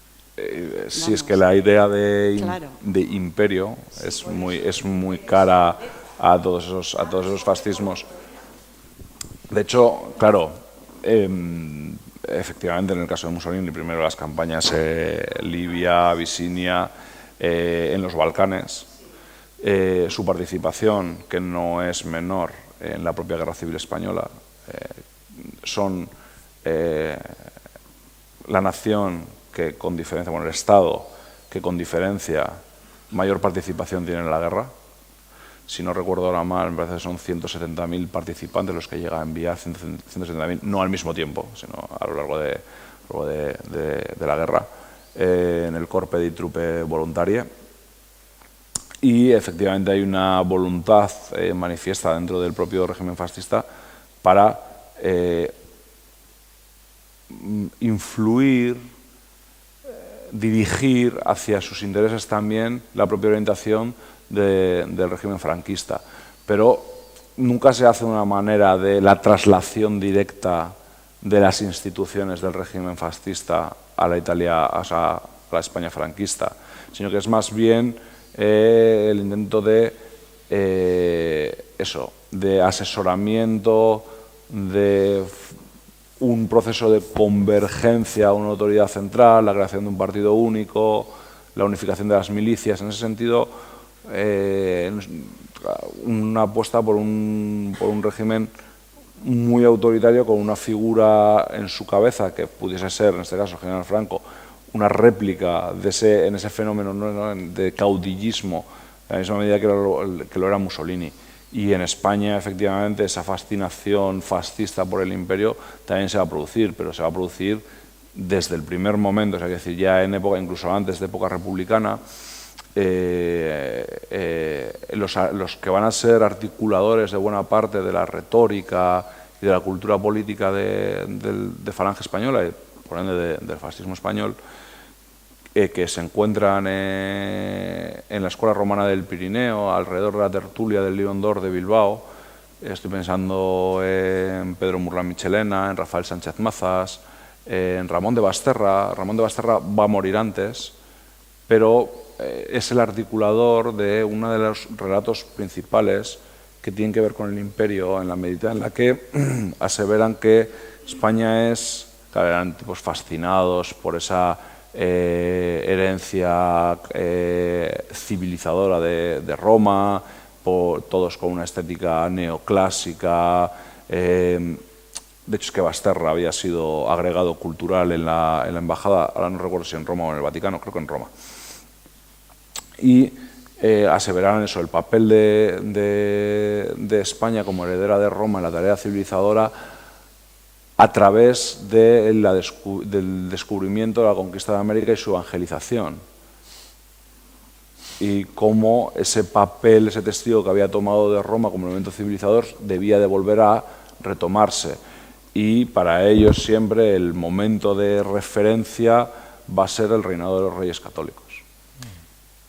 Sí, es que la idea de imperio es muy cara a todos esos fascismos. De hecho, claro, efectivamente en el caso de Mussolini, primero las campañas Libia, Abisinia, en los Balcanes, su participación, que no es menor en la propia Guerra Civil Española, son la nación que con diferencia, el Estado que con diferencia mayor participación tiene en la guerra. Si no recuerdo ahora mal, me parece que son 170.000 participantes los que llega a enviar, 170.000, no al mismo tiempo, sino a lo largo de la guerra, en el Corpo di Truppe Volontarie. Y efectivamente hay una voluntad manifiesta dentro del propio régimen fascista para influir, dirigir hacia sus intereses también la propia orientación del régimen franquista. Pero nunca se hace de una manera de la traslación directa de las instituciones del régimen fascista a la Italia, a la España franquista, sino que es más bien el intento de asesoramiento, de un proceso de convergencia a una autoridad central, la creación de un partido único, la unificación de las milicias. En ese sentido, una apuesta por un régimen muy autoritario, con una figura en su cabeza que pudiese ser, en este caso, el general Franco, una réplica en ese fenómeno, ¿no?, de caudillismo, en la misma medida que lo era Mussolini. Y en España, efectivamente, esa fascinación fascista por el imperio también se va a producir, pero se va a producir desde el primer momento, es decir, ya en época, incluso antes de época republicana. Los que van a ser articuladores de buena parte de la retórica y de la cultura política de Falange Española, y por ende del fascismo español, que se encuentran en la Escuela Romana del Pirineo, alrededor de la tertulia del Lion d'Or de Bilbao. Estoy pensando en Pedro Murlán Michelena, en Rafael Sánchez Mazas, en Ramón de Basterra. Ramón de Basterra va a morir antes, pero es el articulador de uno de los relatos principales que tienen que ver con el imperio, en la medida en la que aseveran que España es Claro, eran tipos fascinados por esa herencia civilizadora de Roma, todos con una estética neoclásica. De hecho, es que Basterra había sido agregado cultural en la embajada, ahora no recuerdo si en Roma o en el Vaticano, creo que en Roma. Y aseveraron eso, el papel de España como heredera de Roma en la tarea civilizadora a través del descubrimiento de la conquista de América y su evangelización. Y cómo ese papel, ese testigo que había tomado de Roma como elemento civilizador debía de volver a retomarse. Y para ellos siempre el momento de referencia va a ser el reinado de los reyes católicos.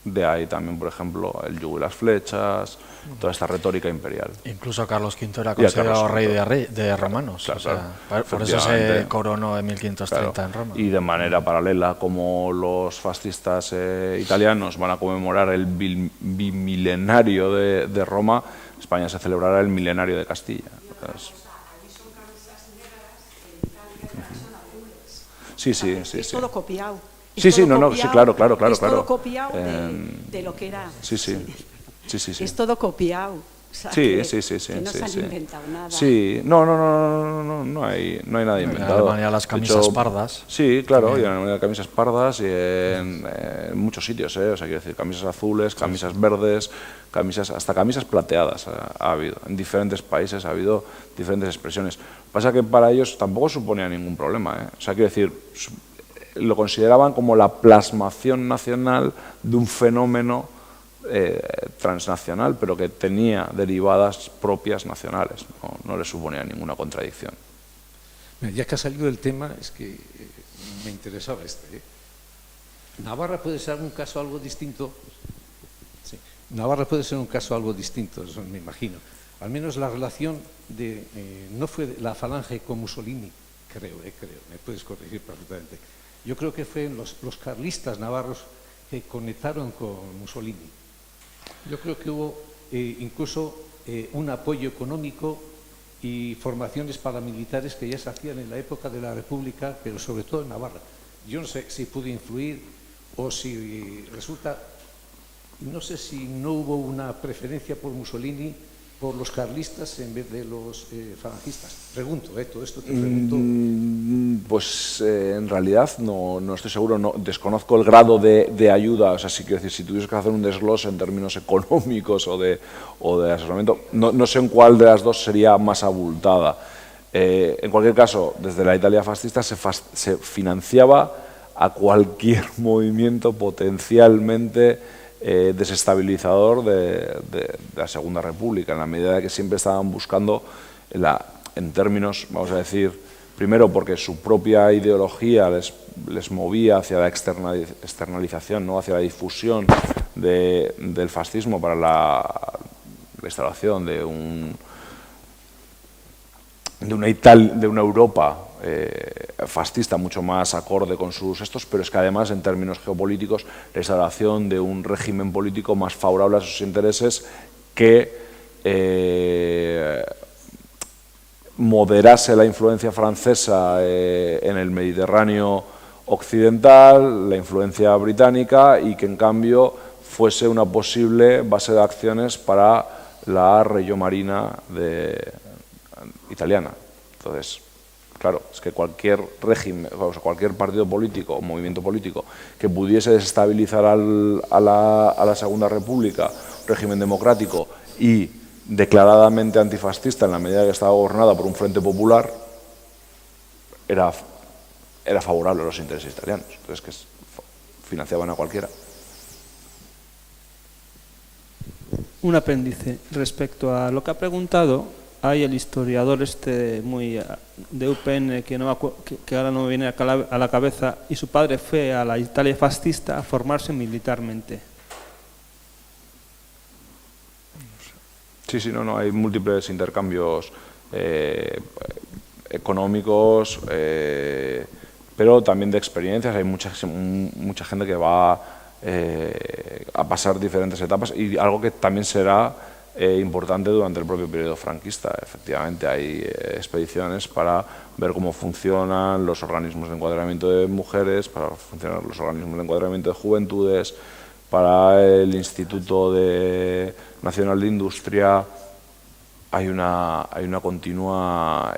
De ahí también, por ejemplo, el yugo y las flechas, toda esta retórica imperial. Incluso Carlos V era considerado rey de romanos. Claro, o sea, claro. Por eso se coronó en 1530 claro. en Roma. Y de manera paralela, como los fascistas italianos van a conmemorar el bimilenario de Roma, España se celebrará el milenario de Castilla. Sí. Es todo copiado. Sí, no, sí, claro. Es todo copiado de lo que era. Sí. Es todo copiado. O sea, Sí. Que no se han inventado nada. Sí, no hay nada inventado. En Alemania las camisas pardas. Sí, claro, y en Alemania camisas pardas y en muchos sitios, o sea, quiero decir, camisas azules, camisas verdes, hasta camisas plateadas ha habido. En diferentes países ha habido diferentes expresiones. Pasa que para ellos tampoco suponía ningún problema, O sea, quiero decir, lo consideraban como la plasmación nacional de un fenómeno transnacional, pero que tenía derivadas propias nacionales, no le suponía ninguna contradicción. Ya que ha salido el tema, es que me interesaba ¿Navarra puede ser un caso algo distinto? Sí. Navarra puede ser un caso algo distinto, eso me imagino. Al menos la relación no fue la falange con Mussolini, creo, me puedes corregir perfectamente. Yo creo que fueron los carlistas navarros que conectaron con Mussolini. Yo creo que hubo incluso un apoyo económico y formaciones paramilitares que ya se hacían en la época de la República, pero sobre todo en Navarra. Yo no sé si pudo influir o si resulta, no sé si no hubo una preferencia por Mussolini por los carlistas en vez de los falangistas. Pregunto, todo esto te pregunto. Pues en realidad no estoy seguro, desconozco el grado de ayuda, o sea, sí quiero decir, si tuvieses que hacer un desglose en términos económicos o de asesoramiento, no sé en cuál de las dos sería más abultada. En cualquier caso, desde la Italia fascista se financiaba a cualquier movimiento potencialmente desestabilizador de la Segunda República, en la medida de que siempre estaban buscando, en términos, vamos a decir, primero porque su propia ideología les movía hacia la externalización, ¿no? Hacia la difusión del fascismo para la instalación de una Europa fascista mucho más acorde con sus estos, pero es que además en términos geopolíticos la instalación de un régimen político más favorable a sus intereses que moderase la influencia francesa en el Mediterráneo occidental, la influencia británica, y que en cambio fuese una posible base de acciones para la región marina italiana. Entonces, claro, es que cualquier régimen, cualquier partido político o movimiento político que pudiese desestabilizar a la Segunda República, régimen democrático y declaradamente antifascista en la medida que estaba gobernada por un frente popular, era favorable a los intereses italianos. Entonces, que financiaban a cualquiera. Un apéndice respecto a lo que ha preguntado. Hay el historiador muy de UPN que ahora no me viene a la cabeza, y su padre fue a la Italia fascista a formarse militarmente. Sí, no, hay múltiples intercambios económicos, pero también de experiencias. Hay mucha gente que va a pasar diferentes etapas, y algo que también será importante durante el propio periodo franquista. Efectivamente, hay expediciones para ver cómo funcionan los organismos de encuadramiento de mujeres, para funcionar los organismos de encuadramiento de juventudes, para el Instituto Nacional de Industria. Hay un continuo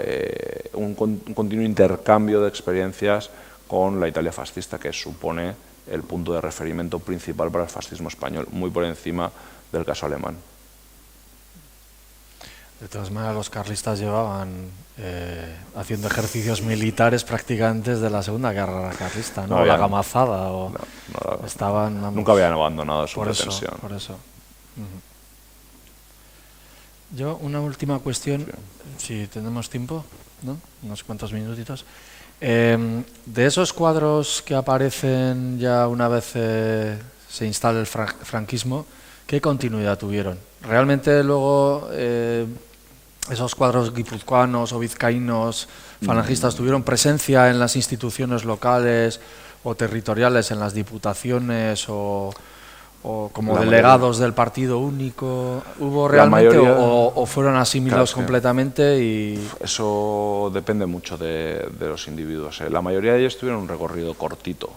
intercambio de experiencias con la Italia fascista, que supone el punto de referimiento principal para el fascismo español, muy por encima del caso alemán. De todas maneras, los carlistas llevaban haciendo ejercicios militares prácticamente desde la Segunda Guerra Carlista, ¿no? La gamazada. Estaban, nunca habían abandonado su pretensión. Por eso. Yo, una última cuestión, si tenemos tiempo, ¿no? Unos cuantos minutitos. De esos cuadros que aparecen ya una vez se instala el franquismo, ¿qué continuidad tuvieron? ¿Realmente luego esos cuadros guipuzcoanos o vizcaínos falangistas tuvieron presencia en las instituciones locales o territoriales, en las diputaciones o como delegados del partido único? ¿Hubo realmente o fueron asimilados completamente? Eso depende mucho de los individuos. La mayoría de ellos tuvieron un recorrido cortito.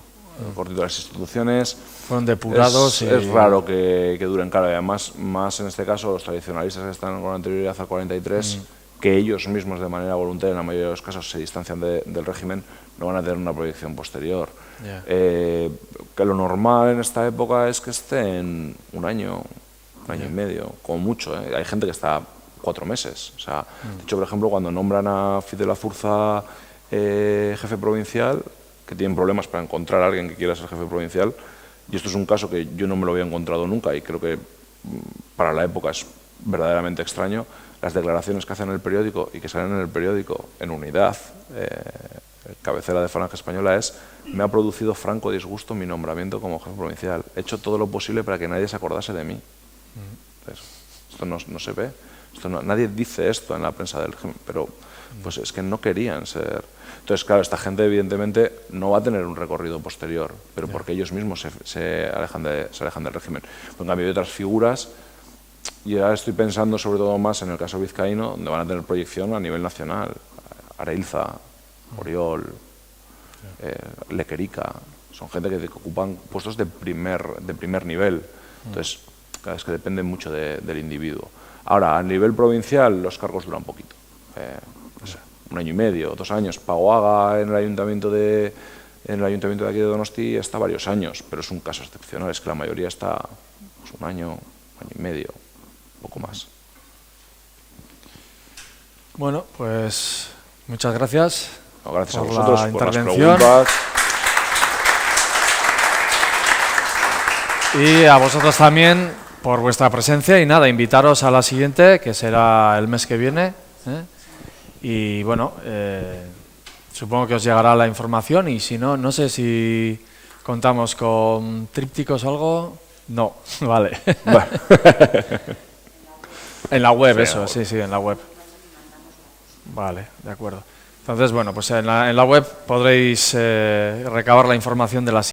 Las instituciones fueron depurados. Es raro que duren, claro, y además, más en este caso, los tradicionalistas que están con anterioridad al 43, que ellos mismos de manera voluntaria en la mayoría de los casos se distancian del régimen, no van a tener una proyección posterior. Que lo normal en esta época es que estén un año y medio, como mucho. Hay gente que está 4 meses. O sea, de hecho, por ejemplo, cuando nombran a Fidel Azurza jefe provincial, que tienen problemas para encontrar a alguien que quiera ser jefe provincial, y esto es un caso que yo no me lo había encontrado nunca y creo que para la época es verdaderamente extraño, las declaraciones que hacen en el periódico y que salen en el periódico en unidad, cabecera de Falange Española, es: me ha producido franco disgusto mi nombramiento como jefe provincial, he hecho todo lo posible para que nadie se acordase de mí. Entonces, esto no se ve, nadie dice esto en la prensa del régimen, pero pues es que no querían ser. Entonces, claro, esta gente evidentemente no va a tener un recorrido posterior, pero porque ellos mismos se alejan del régimen. En cambio, hay otras figuras, y ahora estoy pensando sobre todo más en el caso vizcaíno, donde van a tener proyección a nivel nacional. Areilza, Oriol, Lequerica, son gente que ocupan puestos de primer nivel. Entonces, claro, es que depende mucho del individuo. Ahora, a nivel provincial, los cargos duran poquito. No sé, 1 año y medio, 2 años. Pagoaga en el ayuntamiento de aquí de Donosti está varios años, pero es un caso excepcional. Es que la mayoría está pues, 1 año y medio, poco más. Bueno, pues muchas gracias. Gracias por a vosotros la por las intervención. preguntas. Y a vosotros también por vuestra presencia, y nada, invitaros a la siguiente, que será el mes que viene. Y bueno, supongo que os llegará la información, y si no, no sé si contamos con trípticos o algo. No, vale. Bueno. En la web, eso, sí, en la web. Vale, de acuerdo. Entonces, bueno, pues en la web podréis recabar la información de las